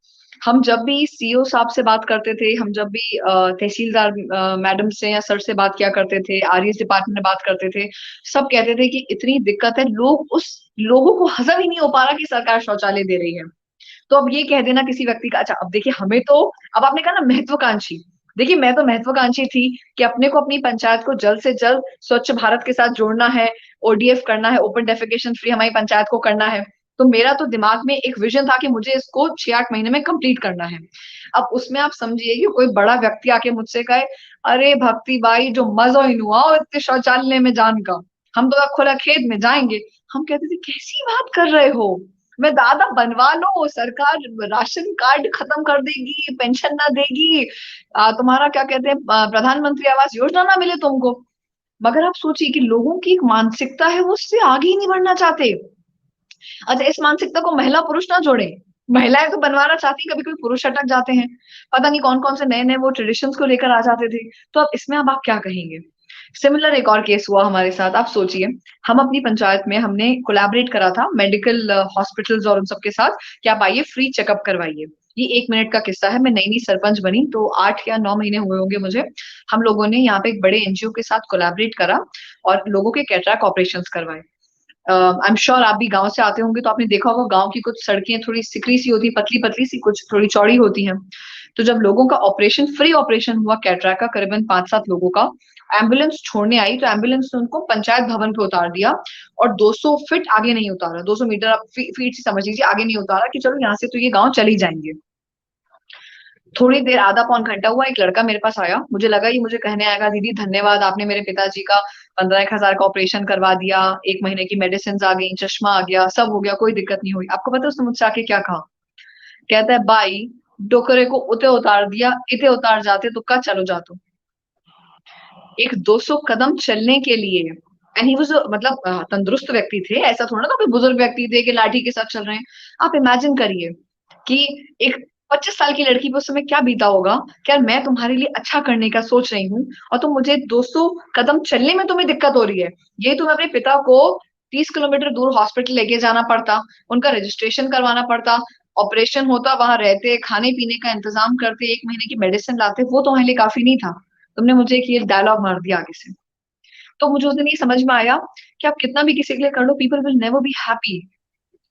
हम जब भी सीईओ साहब से बात करते थे, हम जब भी तहसीलदार मैडम से या सर से बात किया करते थे, आरईएस डिपार्टमेंट में बात करते थे, सब कहते थे कि इतनी दिक्कत है, लोगों को हजम ही नहीं हो पा रहा कि सरकार शौचालय दे रही है। तो अब ये कह देना किसी व्यक्ति का, अच्छा अब देखिए हमें तो, अब आपने कहा ना महत्वाकांक्षी, देखिए मैं तो महत्वाकांक्षी थी कि अपने को अपनी पंचायत को जल्द से जल्द स्वच्छ भारत के साथ जोड़ना है, ओडीएफ करना है, ओपन डेफिकेशन फ्री हमारी पंचायत को करना है। तो मेरा तो दिमाग में एक विजन था कि मुझे इसको 6-8 महीने में कंप्लीट करना है। अब उसमें आप समझिए कि कोई बड़ा व्यक्ति आके मुझसे कहे, अरे भक्ति बाई जो मजा ही नहीं हुआ और इतने शौचालय में जान का, हम तो अब खुला खेत में जाएंगे। हम कहते थे कैसी बात कर रहे हो, मैं दादा बनवा लो, सरकार राशन कार्ड खत्म कर देगी, पेंशन ना देगी, तुम्हारा क्या कहते हैं प्रधानमंत्री आवास योजना ना मिले तुमको। मगर आप सोचिए कि लोगों की एक मानसिकता है, वो उससे आगे ही नहीं बढ़ना चाहते। अच्छा इस मानसिकता को महिला पुरुष ना जोड़े, महिलाएं तो बनवाना चाहती, कभी कभी पुरुष अटक जाते हैं, पता नहीं कौन कौन से नए नए वो ट्रेडिशंस को लेकर आ जाते थे। तो अब इसमें अब आप क्या कहेंगे? सिमिलर एक और केस हुआ हमारे साथ, आप सोचिए, हम अपनी पंचायत में हमने कोलैबोरेट करा था मेडिकल हॉस्पिटल्स और उन सबके साथ कि आप आइए फ्री चेकअप करवाइए। ये 1 मिनट का किस्सा है, मैं नई नई सरपंच बनी तो 8 या 9 महीने हुए होंगे मुझे। हम लोगों ने यहाँ पे एक बड़े एनजीओ के साथ कोलैबोरेट करा और लोगों के कैटरैक्ट ऑपरेशन करवाए। आई एम श्योर आप भी गांव से आते होंगे तो आपने देखा होगा गांव की कुछ सड़कें थोड़ी सिकरी सी होती, पतली पतली सी, कुछ थोड़ी चौड़ी होती हैं। तो जब लोगों का ऑपरेशन, फ्री ऑपरेशन हुआ कैटरैक्ट का, करीबन 5-7 लोगों का, एम्बुलेंस छोड़ने आई तो एम्बुलेंस ने उनको पंचायत भवन पे उतार दिया और 200 फीट आगे नहीं उतारा, 200 मीटर आप फीट से समझ लीजिए, आगे नहीं उतारा कि चलो यहाँ से तो ये गांव चल ही जाएंगे। थोड़ी देर, आधा पौन घंटा हुआ, एक लड़का मेरे पास आया, मुझे लगा ये मुझे कहने आएगा दीदी धन्यवाद आपने मेरे पिताजी का 15-1 हजार का ऑपरेशन करवा दिया, 1 महीने की मेडिसिन आ गई, चश्मा आ गया, सब हो गया, कोई दिक्कत नहीं हुई। आपको पता है उसने मुझसे आके क्या कहा? कहता है बाई डोकरे को उते उतार दिया, इते उतार जाते तो का चलो जातो। एक 200 कदम चलने के लिए, एंड ही वाज, मतलब तंदुरुस्त व्यक्ति थे, ऐसा थोड़ा ना कोई बुजुर्ग व्यक्ति थे कि लाठी के साथ चल रहे हैं। आप इमेजिन करिए कि एक 25 साल की लड़की पे उस समय क्या बीता होगा कि यार मैं तुम्हारे लिए अच्छा करने का सोच रही हूँ और तुम मुझे 200 कदम चलने में तुम्हें दिक्कत हो रही है। ये तुम्हें अपने पिता को 30 किलोमीटर दूर हॉस्पिटल लेके जाना पड़ता, उनका रजिस्ट्रेशन करवाना पड़ता, ऑपरेशन होता, वहां रहते, खाने पीने का इंतजाम करते, 1 महीने की मेडिसिन लाते, वो तुम्हारे लिए काफी नहीं था। तुमने मुझे एक ये डायलॉग मार दिया आगे से। तो मुझे उस दिन ये समझ में आया कि आप कितना भी किसी के लिए कर लो, people will never be happy,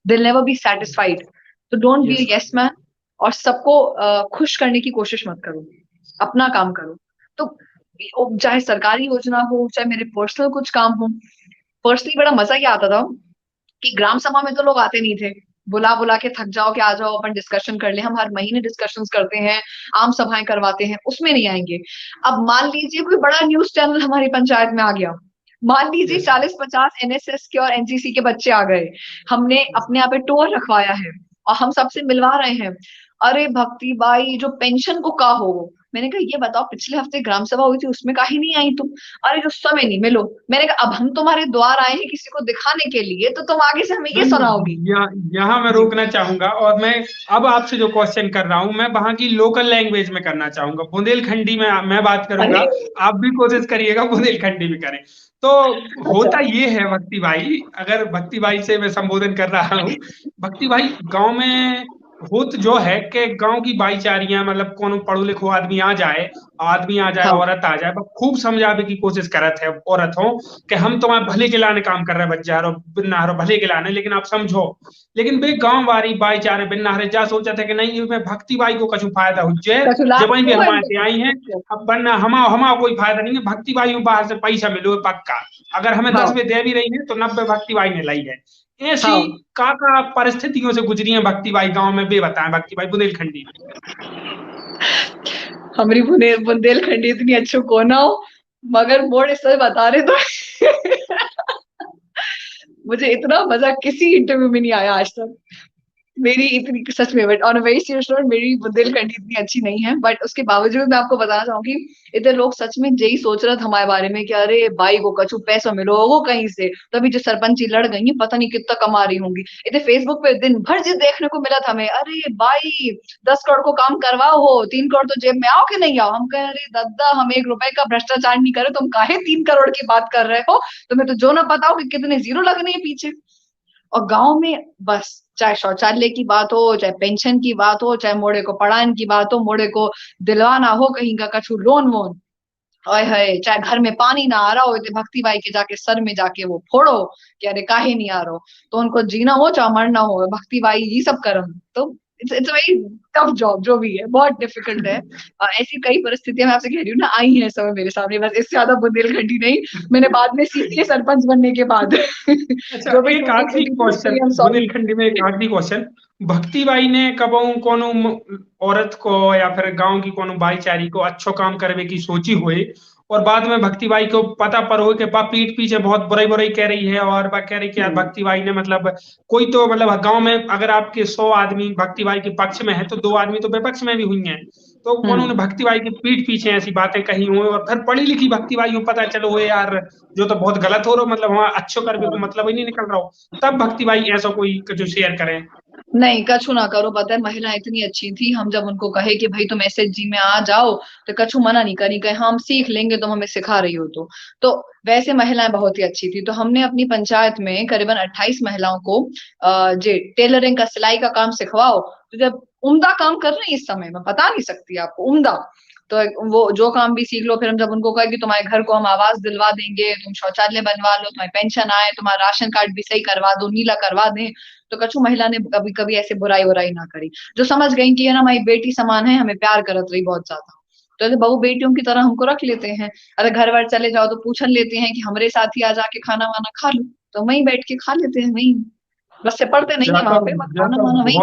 they never be satisfied. तो don't be yes. Yes man, और सबको खुश करने की कोशिश मत करो, अपना काम करो। तो चाहे सरकारी योजना हो, चाहे मेरे पर्सनल कुछ काम हो, पर्सनली बड़ा मजा ये आता था कि ग्राम सभा में तो लोग आते नहीं थे, बुला बुला के थक जाओ कि आ जाओ अपन डिस्कशन कर ले, हम हर महीने डिस्कशंस करते हैं, आम सभाएं करवाते हैं, उसमें नहीं आएंगे। अब मान लीजिए कोई बड़ा न्यूज चैनल हमारी पंचायत में आ गया, मान लीजिए यस। 40-50 एनएसएस के और एनसीसी के बच्चे आ गए, हमने अपने यहाँ पे टूर रखवाया है और हम सबसे मिलवा रहे हैं, अरे भक्ति बाई जो पेंशन को का हो। मैंने कहा ये बताओ पिछले हफ्ते ग्राम सभा हुई थी उसमें काहे नहीं आई तुम? अरे जो समय नहीं मिलो। मैंने कहा अब हम तुम्हारे द्वार आए हैं किसी को दिखाने के लिए, तो तुम आगे से हमें ये मैम, सुनाओगी। यहाँ मैं जी रोकना चाहूंगा, और मैं अब आपसे जो क्वेश्चन कर रहा हूँ मैं वहां की लोकल लैंग्वेज में करना चाहूंगा, बुंदेलखंडी में मैं बात अरे करूंगा। आप भी कोशिश करिएगा बुंदेलखंडी में करें। तो अच्छा होता ये है भक्ति भाई, अगर भक्ति भाई से मैं संबोधन कर रहा हूँ, भक्ति भाई गांव में होत जो है कि गांव की भाईचारियां, मतलब कौन पढ़ो लिखो आदमी आ जाए, हाँ औरत आ जाए, बस खूब समझावे की कोशिश करत है औरत हो कि हम तुम्हारे भले के लाने काम कर रहे हैं, बच्चा रो बिन्ना रो भले के लाने, लेकिन आप समझो। लेकिन वे गांव वाली भाईचारे बिन्ना रे जा सोचा था कि नहीं इसमें भक्ति बाई को कछु फायदा हो जाए, कचुलाभ जब भी क्यों है हमारे इनको? आई हैं। अब बनना हमा हमा कोई फायदा नहीं है, भक्ति बाई में बाहर से पैसा मिलो पक्का। अगर हमें हाँ 10 में दे भी रही है तो 90 भक्ति बाई ने लाई है। ऐसी हाँ। काका परिस्थितियों से गुजरी है भक्ति बाई गांव में, वे बताएं भक्ति बाई बुंदेलखंडी में। हमारी बुंदेलखंडी इतनी अच्छी को ना हो, मगर मोड़ इस तरह बता रहे तो मुझे इतना मजा किसी इंटरव्यू में नहीं आया आज तक। मेरी इतनी सच में, but on a very serious note, मेरी बुंदेलखंडी इतनी अच्छी नहीं है, बट उसके बावजूद मैं आपको बताना चाहूंगी, इतने लोग सच में यही सोच रहे थे हमारे बारे में कि अरे भाई को कछु पैसा मिलो वो कहीं से, तभी जो सरपंची लड़ गई है पता नहीं कितना कमा रही होंगी। इतने फेसबुक पे दिन भर जिस देखने को मिला था हमें, अरे भाई 10 करोड़ को काम करवाओ हो, 3 करोड़ तो जेब में आओ कि नहीं आओ। हम कह अरे दादा हम 1 रुपए का भ्रष्टाचार नहीं करे, तुम काहे 3 करोड़ की बात कर रहे हो, तुम्हें तो जो ना पता हो कि कितने जीरो लगने हैं पीछे। और गांव में बस चाहे शौचालय की बात हो, चाहे पेंशन की बात हो, चाहे मोड़े को पढ़ाने की बात हो, मोड़े को दिलवाना हो कहीं का कछु लोन वोन, ओए है चाहे घर में पानी ना आ रहा हो, इतने भक्ति बाई के जाके सर में जाके वो फोड़ो कि अरे काहे नहीं आ रहा हो। तो उनको जीना हो चाहे मरना हो, भक्ति बाई ये सब करम। तो इट्स वेरी टफ जॉब जो भी है, बहुत डिफिकल्ट है। ऐसी कई परिस्थितियां मैं आपसे कह रही हूँ ना आई है समय मेरे सामने, बस इससे ज्यादा बुंदेलखंडी नहीं, मैंने बाद में सीखी है सरपंच बनने के बाद। अच्छा, जो भी एक टूटी आखिरी फूटी question, I am sorry. Bundelkhandi में एक आखिरी क्वेश्चन। भक्ति बाई ने कबहू कोनो औरत को या फिर गांव की कोनो भाईचारी को अच्छो काम करने की सोची हुई, और बाद में भक्ति बाई को पता पर हो कि बा पीठ पीछे बहुत बुराई बुराई कह रही है, और बा कह रही कि यार भक्ति बाई ने मतलब कोई तो मतलब गांव में अगर आपके 100 आदमी भक्ति बाई के पक्ष में है तो 2 आदमी तो विपक्ष में भी हुई हैं। तो उन्होंने हम्म। भक्ति बाई के पीठ पीछे ऐसी बातें कही हुई, और फिर पढ़ी लिखी भक्ति बाई को पता चलो हुए यार जो तो बहुत गलत हो रहा, मतलब वहाँ अच्छो करके को मतलब ही नहीं निकल रहा हो, तब भक्ति बाई ऐसा कोई जो शेयर करें। नहीं कछु ना करो, पता है महिला इतनी अच्छी थी, हम जब उनको कहे कि भाई तुम एसएचजी में आ जाओ, तो कछु मना नहीं करी, कहे हम सीख लेंगे तुम हमें सिखा रही हो तो वैसे महिलाएं बहुत ही अच्छी थी। तो हमने अपनी पंचायत में करीबन 28 महिलाओं को जे टेलरिंग का सिलाई का काम सिखवाओ, तो जब उम्दा काम कर रही है इस समय, मैं बता नहीं सकती आपको, उम्दा। तो वो जो काम भी सीख लो, फिर हम जब उनको कहे कि तुम्हारे घर को हम आवास दिलवा देंगे, तुम शौचालय बनवा लो, तुम्हारी पेंशन आए, तुम्हारा राशन कार्ड भी सही करवा दो, नीला करवा दें, तो कछु महिला ने कभी कभी ऐसे बुराई वुराई ना करी। जो समझ गई कि ये ना हमारी बेटी समान है, हमें प्यार करत रही बहुत ज्यादा, तो ऐसे बहू बेटियों की तरह हमको रख लेते हैं। अरे घर वर चले जाओ तो पूछन लेते हैं कि हमारे साथ ही आ जाके खाना वाना खा लो, तो वहीं बैठ के खा लेते हैं वहीं, बस से पढ़ते नहीं यह है तो वहां पे, बस यह खाना तो वाना वहीं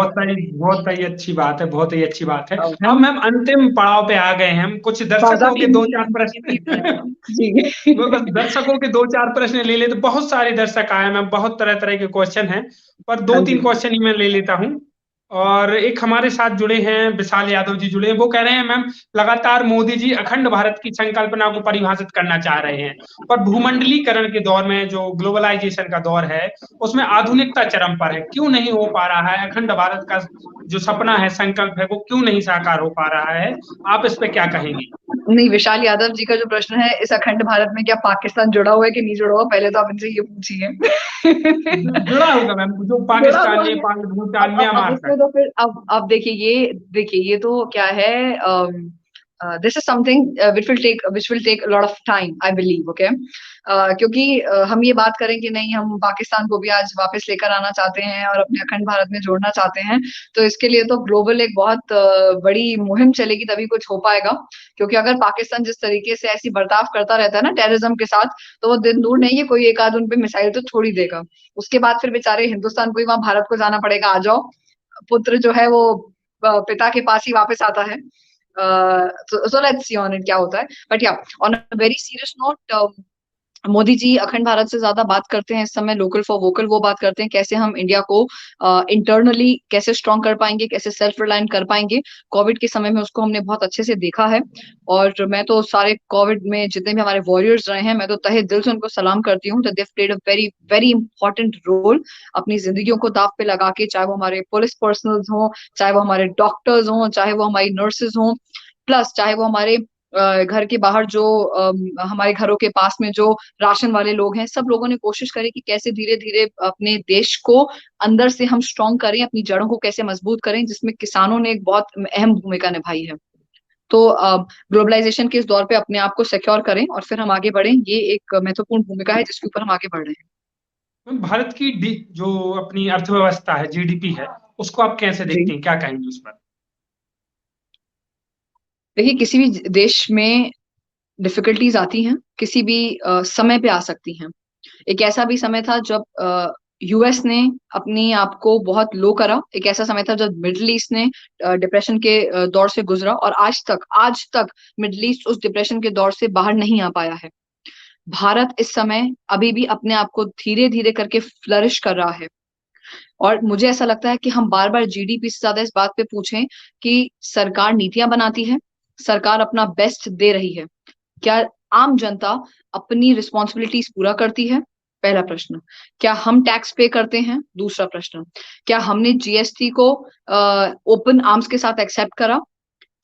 बहुत ही अच्छी बात है, बहुत ही अच्छी बात है। खाते अब हैं। मैम अंतिम पड़ाव पे आ गए हैं हम, कुछ बाजा दर्शकों भी के दो नहीं चार है प्रश्न। जी। वो बस दर्शकों के दो चार प्रश्न ले लेते, बहुत सारे दर्शक आए, मैं बहुत तरह तरह के क्वेश्चन हैं, पर दो हाँ तीन जी। क्वेश्चन ही मैं ले लेता हूँ। और एक हमारे साथ जुड़े हैं विशाल यादव जी जुड़े हैं, वो कह रहे हैं मैम लगातार मोदी जी अखंड भारत की संकल्पना को परिभाषित करना चाह रहे हैं, पर भूमंडलीकरण के दौर में जो ग्लोबलाइजेशन का दौर है उसमें आधुनिकता चरम पर है, क्यों नहीं हो पा रहा है अखंड भारत का जो सपना है संकल्प है वो क्यों नहीं साकार हो पा रहा है, आप इस पे क्या कहेंगी? नहीं, विशाल यादव जी का जो प्रश्न है, इस अखंड भारत में क्या पाकिस्तान जुड़ा हुआ है कि नहीं जुड़ा हुआ, पहले तो आप इनसे ये पूछिए। जुड़ा होगा मैम, जो जुड़ा पाकिस्तान तो है। नेपाल भूटान अब म्यांमार इसमें तक। तो फिर अब देखिए ये तो क्या है, this is something which will take lot of time I believe, okay. क्योंकि हम ये बात करें कि नहीं हम पाकिस्तान को भी आज वापस लेकर आना चाहते हैं और अपने अखंड भारत में जोड़ना चाहते हैं, तो इसके लिए तो ग्लोबल एक बहुत बड़ी मुहिम चलेगी तभी कुछ हो पाएगा। क्योंकि अगर पाकिस्तान जिस तरीके से ऐसी बर्ताव करता रहता है ना टेररिज्म के साथ, तो वो दिन दूर नहीं है कोई एक आध उन पे मिसाइल तो छोड़ ही देगा। उसके बाद फिर बेचारे हिंदुस्तान को ही वहां भारत को जाना पड़ेगा, आ जाओ पुत्र जो है वो पिता के पास ही वापस आता है। So let's see on it क्या होता है, but yeah on a very serious note, Modi ji अखंड भारत से ज्यादा बात करते हैं इस समय लोकल फॉर वोकल, वो बात करते हैं कैसे हम इंडिया को इंटरनली कैसे स्ट्रॉन्ग कर पाएंगे, कैसे सेल्फ रिलायंट कर पाएंगे। कोविड के समय में उसको हमने बहुत अच्छे से देखा है, और मैं तो सारे कोविड में जितने भी हमारे वॉरियर्स रहे हैं, मैं तो तहे दिल से उनको सलाम करती हूँ, they played a very very important role अपनी जिंदगियों को दाव पे लगा के, चाहे वो हमारे पुलिस पर्सनल्स हों, चाहे वो हमारे डॉक्टर्स हों, चाहे वो हमारी नर्सेज हों, प्लस चाहे वो हमारे घर के बाहर जो हमारे घरों के पास में जो राशन वाले लोग हैं, सब लोगों ने कोशिश करी कि कैसे धीरे धीरे अपने देश को अंदर से हम स्ट्रॉन्ग करें, अपनी जड़ों को कैसे मजबूत करें, जिसमें किसानों ने एक बहुत अहम भूमिका निभाई है। तो ग्लोबलाइजेशन के इस दौर पे अपने आप को सिक्योर करें और फिर हम आगे बढ़ें, ये एक महत्वपूर्ण भूमिका है जिसके ऊपर हम आगे बढ़ रहे हैं। मैम भारत की जो अपनी अर्थव्यवस्था है जीडीपी है, उसको आप कैसे जी देखते हैं, क्या कहेंगे उस पर? देखिए, किसी भी देश में डिफिकल्टीज आती हैं, किसी भी समय पे आ सकती हैं। एक ऐसा भी समय था जब यूएस ने अपनी आप को बहुत लो करा, एक ऐसा समय था जब मिडिल ईस्ट ने डिप्रेशन के दौर से गुजरा, और आज तक मिडिल ईस्ट उस डिप्रेशन के दौर से बाहर नहीं आ पाया है। भारत इस समय अभी भी अपने आप को धीरे धीरे करके फ्लरिश कर रहा है। और मुझे ऐसा लगता है कि हम बार बार जीडीपी से ज्यादा इस बात पे पूछें कि सरकार नीतियां बनाती है, सरकार अपना बेस्ट दे रही है, क्या आम जनता अपनी रिस्पॉन्सिबिलिटीज पूरा करती है, पहला प्रश्न। क्या हम टैक्स पे करते हैं, दूसरा प्रश्न। क्या हमने जीएसटी को ओपन आर्म्स के साथ एक्सेप्ट करा,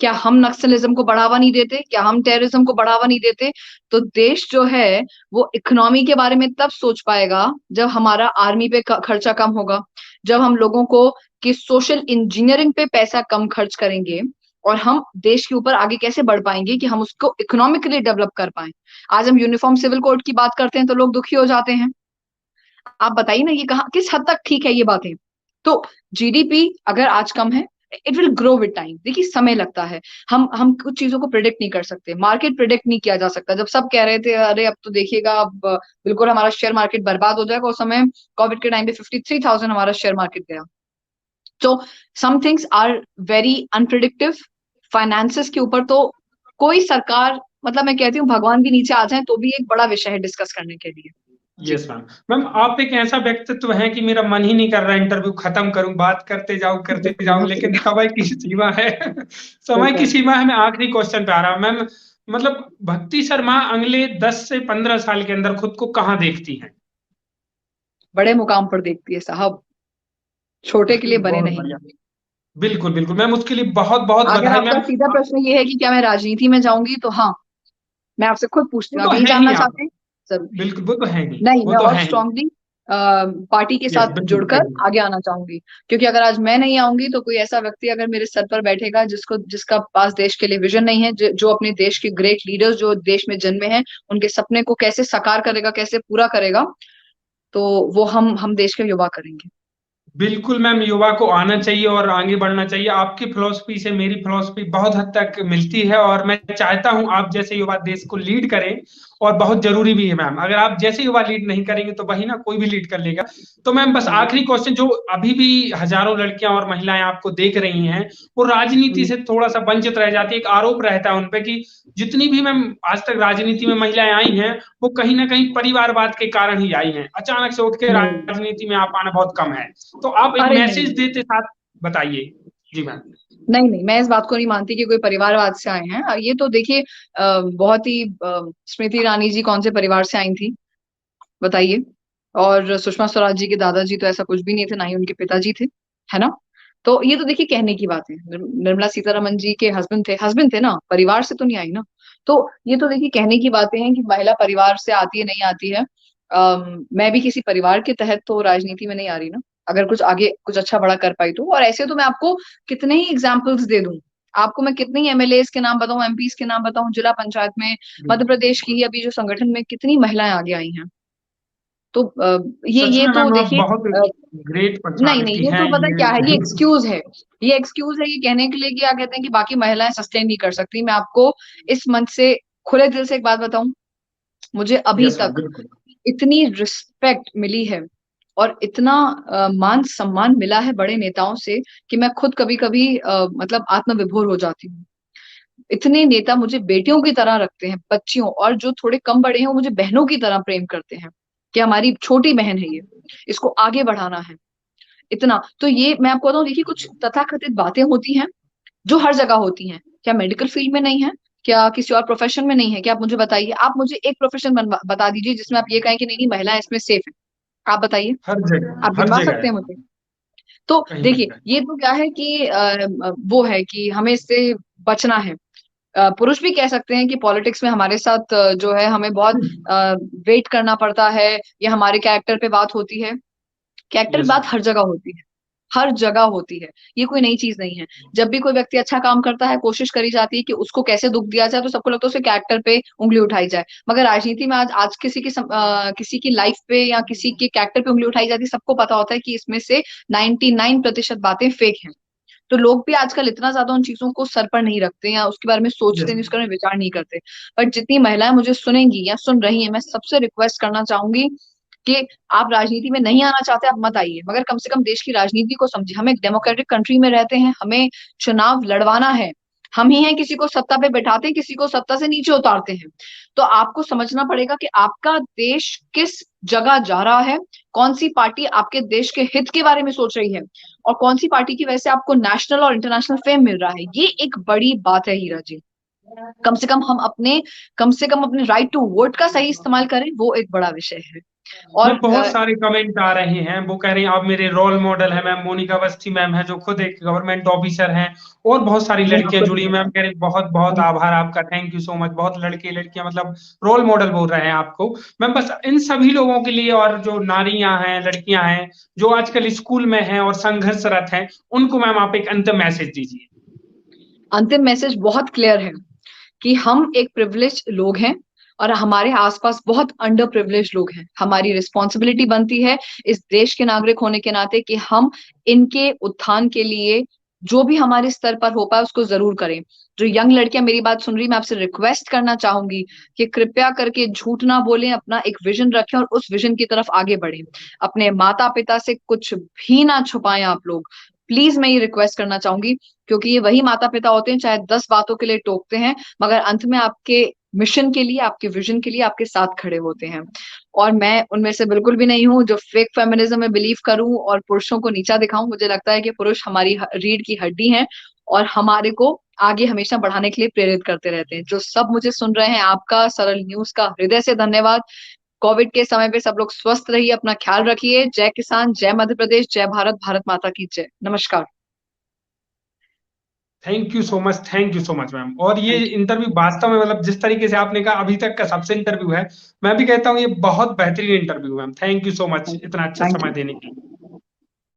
क्या हम नक्सलिज्म को बढ़ावा नहीं देते, क्या हम टेररिज्म को बढ़ावा नहीं देते। तो देश जो है वो इकोनॉमी के बारे में तब सोच पाएगा जब हमारा आर्मी पे खर्चा कम होगा, जब हम लोगों को कि सोशल इंजीनियरिंग पे पैसा कम खर्च करेंगे, और हम देश के ऊपर आगे कैसे बढ़ पाएंगे कि हम उसको इकोनॉमिकली डेवलप कर पाए। आज हम यूनिफॉर्म सिविल कोड की बात करते हैं तो लोग दुखी हो जाते हैं। आप बताइए ना, ये कहाँ किस हद तक ठीक है ये बातें। तो जीडीपी अगर आज कम है, it will grow with time. देखिए समय लगता है, हम कुछ चीजों को प्रिडिक्ट नहीं कर सकते, मार्केट प्रिडिक्ट नहीं किया जा सकता। जब सब कह रहे थे अरे अब तो देखिएगा अब बिल्कुल हमारा शेयर मार्केट बर्बाद हो जाएगा, उस समय कोविड के टाइम पे 53,000 हमारा शेयर मार्केट गया। तो some things are very unpredictive. Finances के ऊपर तो कोई सरकार, मतलब मैं कहती हूँ भगवान भी नीचे आ जाए तो भी एक बड़ा विषय है डिस्कस करने के लिए। जी। Yes ma'am. मैम आप एक ऐसा व्यक्तित्व है कि मेरा मन ही नहीं कर रहा इंटरव्यू खत्म करूं, बात करते बिल्कुल जाऊं, लेकिन समय की सीमा है। समय की बिल्कुल। सीमा है। मैं आखिरी क्वेश्चन पे आ रहा हूं मैम। मतलब भक्ति शर्मा अगले 10 से 15 साल के अंदर खुद को कहाँ देखती हैं? बड़े मुकाम पर देखती है साहब, छोटे के लिए बने बहुत नहीं। बढ़िया। बिल्कुल बिल्कुल मैम, उसके लिए बहुत बहुत अगर बधाई आपका मैम। सीधा प्रश्न ये है कि क्या मैं राजनीति में जाऊंगी, तो हाँ, मैं आपसे खुद पूछती वो हूँ, तो आप यही है ही जानना आप। चाहते हैं? जरूर। बिल्कुल वो तो है ही। नहीं, वो मैं तो और है ही। स्ट्रांगली पार्टी के यस साथ बिल्कुल जुड़कर कहिए। आगे आना चाहूंगी। क्योंकि अगर आज मैं नहीं आऊंगी तो कोई ऐसा व्यक्ति अगर मेरे सर पर बैठेगा जिसका पास देश के लिए विजन नहीं है, जो अपने देश के ग्रेट लीडर्स जो देश में जन्मे हैं उनके सपने को कैसे साकार करेगा, कैसे पूरा करेगा, तो वो हम देश के युवा करेंगे। बिल्कुल मैम, युवा को आना चाहिए और आगे बढ़ना चाहिए। आपकी फिलॉसफी से मेरी फिलॉसफी बहुत हद तक मिलती है, और मैं चाहता हूं आप जैसे युवा देश को लीड करें। और बहुत जरूरी भी है मैम, अगर आप जैसे युवा लीड नहीं करेंगे तो वही ना कोई भी लीड कर लेगा। तो मैम बस जी। आखिरी क्वेश्चन, जो अभी भी हजारों लड़कियां और महिलाएं आपको देख रही हैं, वो राजनीति हम्म। से थोड़ा सा वंचित रह जाती है। एक आरोप रहता है उनपे कि जितनी भी मैम आज तक राजनीति में महिलाएं आई हैं, वो कहीं ना कहीं परिवारवाद के कारण ही आई हैं। अचानक से उठ के नहीं, राजनीति में आ पाना बहुत कम है। तो आप एक अरे नहीं मैसेज नहीं देते साथ बताइए। जी मैम। नहीं नहीं, मैं इस बात को नहीं मानती कि कोई परिवारवाद से आए हैं। और ये तो देखिए बहुत ही स्मृति ईरानी जी कौन से परिवार से आई थी, बताइए। और सुषमा स्वराज जी के दादाजी तो ऐसा कुछ भी नहीं थे, ना ही उनके पिताजी थे, है ना। तो ये तो देखिए कहने की बात है। निर्मला सीतारमन जी के हस्बैंड थे ना, परिवार से तो नहीं आई ना। तो ये तो देखिए कहने की बातें हैं कि महिला परिवार से आती है नहीं आती है। मैं भी किसी परिवार के तहत तो राजनीति में नहीं आ रही ना। अगर कुछ आगे कुछ अच्छा बड़ा कर पाई तो। और ऐसे तो मैं आपको कितने ही एग्जाम्पल्स दे दूं, आपको मैं कितने ही एमएलए के नाम बताऊं, एमपीज के नाम बताऊं, जिला पंचायत में मध्य प्रदेश की ही अभी जो संगठन में कितनी महिलाएं आगे आई हैं। तो सच ये में तो मैम आप देखिए बहुत ग्रेट नहीं नहीं, पर्सनालिटी ये हैं तो पता है क्या है, ये ये। एक्सक्यूज है। ये एक्सक्यूज है ये कहने के लिए कि क्या कहते हैं कि बाकी महिलाएं सस्टेन नहीं कर सकती। मैं आपको इस मंच से खुले दिल से एक बात बताऊं, मुझे अभी यस मैम तक बिल्कुल। इतनी रिस्पेक्ट मिली है और इतना मान सम्मान मिला है बड़े नेताओं से कि मैं खुद कभी कभी मतलब आत्मविभोर हो जाती हूँ। इतने नेता मुझे बेटियों की तरह रखते हैं, बच्चियों, और जो थोड़े कम बड़े हैं वो मुझे बहनों की तरह प्रेम करते हैं कि हमारी छोटी बहन है ये, इसको आगे बढ़ाना है। इतना तो ये मैं आपको बताऊं, देखिए कुछ तथाकथित बातें होती हैं जो हर जगह होती हैं, क्या मेडिकल फील्ड में नहीं है, क्या किसी और प्रोफेशन में नहीं है? क्या आप मुझे बताइए, आप मुझे एक प्रोफेशन बता दीजिए जिसमें आप ये कहें कि नहीं नहीं महिलाएं इसमें सेफ है। आप बताइए, हर जगह आप हर गिनवा जगह सकते है। हैं मुझे? तो कहीं ना देखिए कहीं। ये तो क्या है कि वो है कि हमें इससे बचना है। पुरुष भी कह सकते हैं कि पॉलिटिक्स में हमारे साथ जो है हमें बहुत वेट करना पड़ता है, या हमारे कैरेक्टर पे बात होती है। कैरेक्टर पे यस बात मैम। हर जगह होती है, हर जगह होती है। ये कोई नई चीज नहीं है। जब भी कोई व्यक्ति अच्छा काम करता है कोशिश करी जाती है कि उसको कैसे दुख दिया जाए, तो सबको लगता है उसके कैरेक्टर पे उंगली उठाई जाए। मगर राजनीति में आज आज किसी की लाइफ पे या किसी के कैरेक्टर पे उंगली उठाई जाती है, सबको पता होता है कि इसमें से 99% बातें फेक हैं। तो लोग भी आजकल इतना ज्यादा उन चीजों को सर पर नहीं रखते या उसके बारे में सोचते यस नहीं, मैम। उसके बारे में विचार नहीं करते। बट जितनी महिलाएं मुझे सुनेंगी या सुन रही हैं, मैं सबसे रिक्वेस्ट करना चाहूंगी कि आप राजनीति में नहीं आना चाहते, आप मत आइए, मगर कम से कम देश की राजनीति को समझिए। हम एक डेमोक्रेटिक कंट्री में रहते हैं, हमें चुनाव लड़वाना है। हम ही हैं किसी को सत्ता पे बैठाते हैं, किसी को सत्ता से नीचे उतारते हैं। तो आपको समझना पड़ेगा कि आपका देश किस जगह जा रहा है, कौन सी पार्टी आपके देश के हित के बारे में सोच रही है, और कौन सी पार्टी की वजह से आपको नेशनल और इंटरनेशनल फेम मिल रहा है। ये एक बड़ी बात है हीरा जी। कम से कम हम अपने कम से कम अपने राइट टू वोट का सही इस्तेमाल करें, वो एक बड़ा विषय है। और मैं बहुत सारे कमेंट आ रहे हैं, वो कह रहे हैं आप मेरे रोल मॉडल है मैम। मोनिका अवस्थी मैम है जो खुद एक गवर्नमेंट ऑफिसर हैं, और बहुत सारी जी लड़कियां आपको जुड़ी हैं। मैम कह रही बहुत बहुत आभार आपका, थैंक यू सो मच। बहुत लड़के लड़कियां मतलब रोल मॉडल बोल रहे हैं आपको। मैम बस इन सभी लोगों के लिए, और जो नारियां हैं, लड़कियां हैं जो आजकल स्कूल में हैं और संघर्षरत हैं, उनको मैम आप एक अंतिम मैसेज दीजिए। अंतिम मैसेज बहुत क्लियर है कि हम एक प्रिविलेज लोग हैं और हमारे आसपास बहुत अंडर प्रिविलेज लोग हैं। हमारी रिस्पॉन्सिबिलिटी बनती है इस देश के नागरिक होने के नाते कि हम इनके उत्थान के लिए जो भी हमारे स्तर पर हो पाए उसको जरूर करें। जो यंग लड़कियां मेरी बात सुन रही, मैं आपसे रिक्वेस्ट करना चाहूंगी कि कृपया करके झूठ ना बोलें, अपना एक विजन रखें और उस विजन की तरफ आगे बढ़ें। अपने माता पिता से कुछ भी ना छुपाएं आप लोग, प्लीज मैं ये रिक्वेस्ट करना चाहूंगी, क्योंकि ये वही माता पिता होते हैं चाहे 10 बातों के लिए टोकते हैं, मगर अंत में आपके मिशन के लिए, आपके विजन के लिए आपके साथ खड़े होते हैं। और मैं उनमें से बिल्कुल भी नहीं हूं जो फेक फेमिनिज्म में बिलीव करूं और पुरुषों को नीचा दिखाऊं। मुझे लगता है कि पुरुष हमारी रीढ़ की हड्डी हैं और हमारे को आगे हमेशा बढ़ाने के लिए प्रेरित करते रहते हैं। जो सब मुझे सुन रहे हैं, आपका सरल न्यूज का हृदय से धन्यवाद। कोविड के समय पे सब लोग स्वस्थ रहिए, अपना ख्याल रखिए। जय किसान, जय मध्य प्रदेश, जय भारत, भारत माता की जय। नमस्कार। Thank you so much ma'am. और ये थैंक यू। इंटरव्यू वास्तव में मतलब जिस तरीके से आपने कहा अभी तक का सबसे इंटरव्यू है, मैं भी कहता हूँ ये बहुत बेहतरीन interview ma'am. Thank you so much thank you. इतना अच्छा थैंक समय यू। देने के लिए।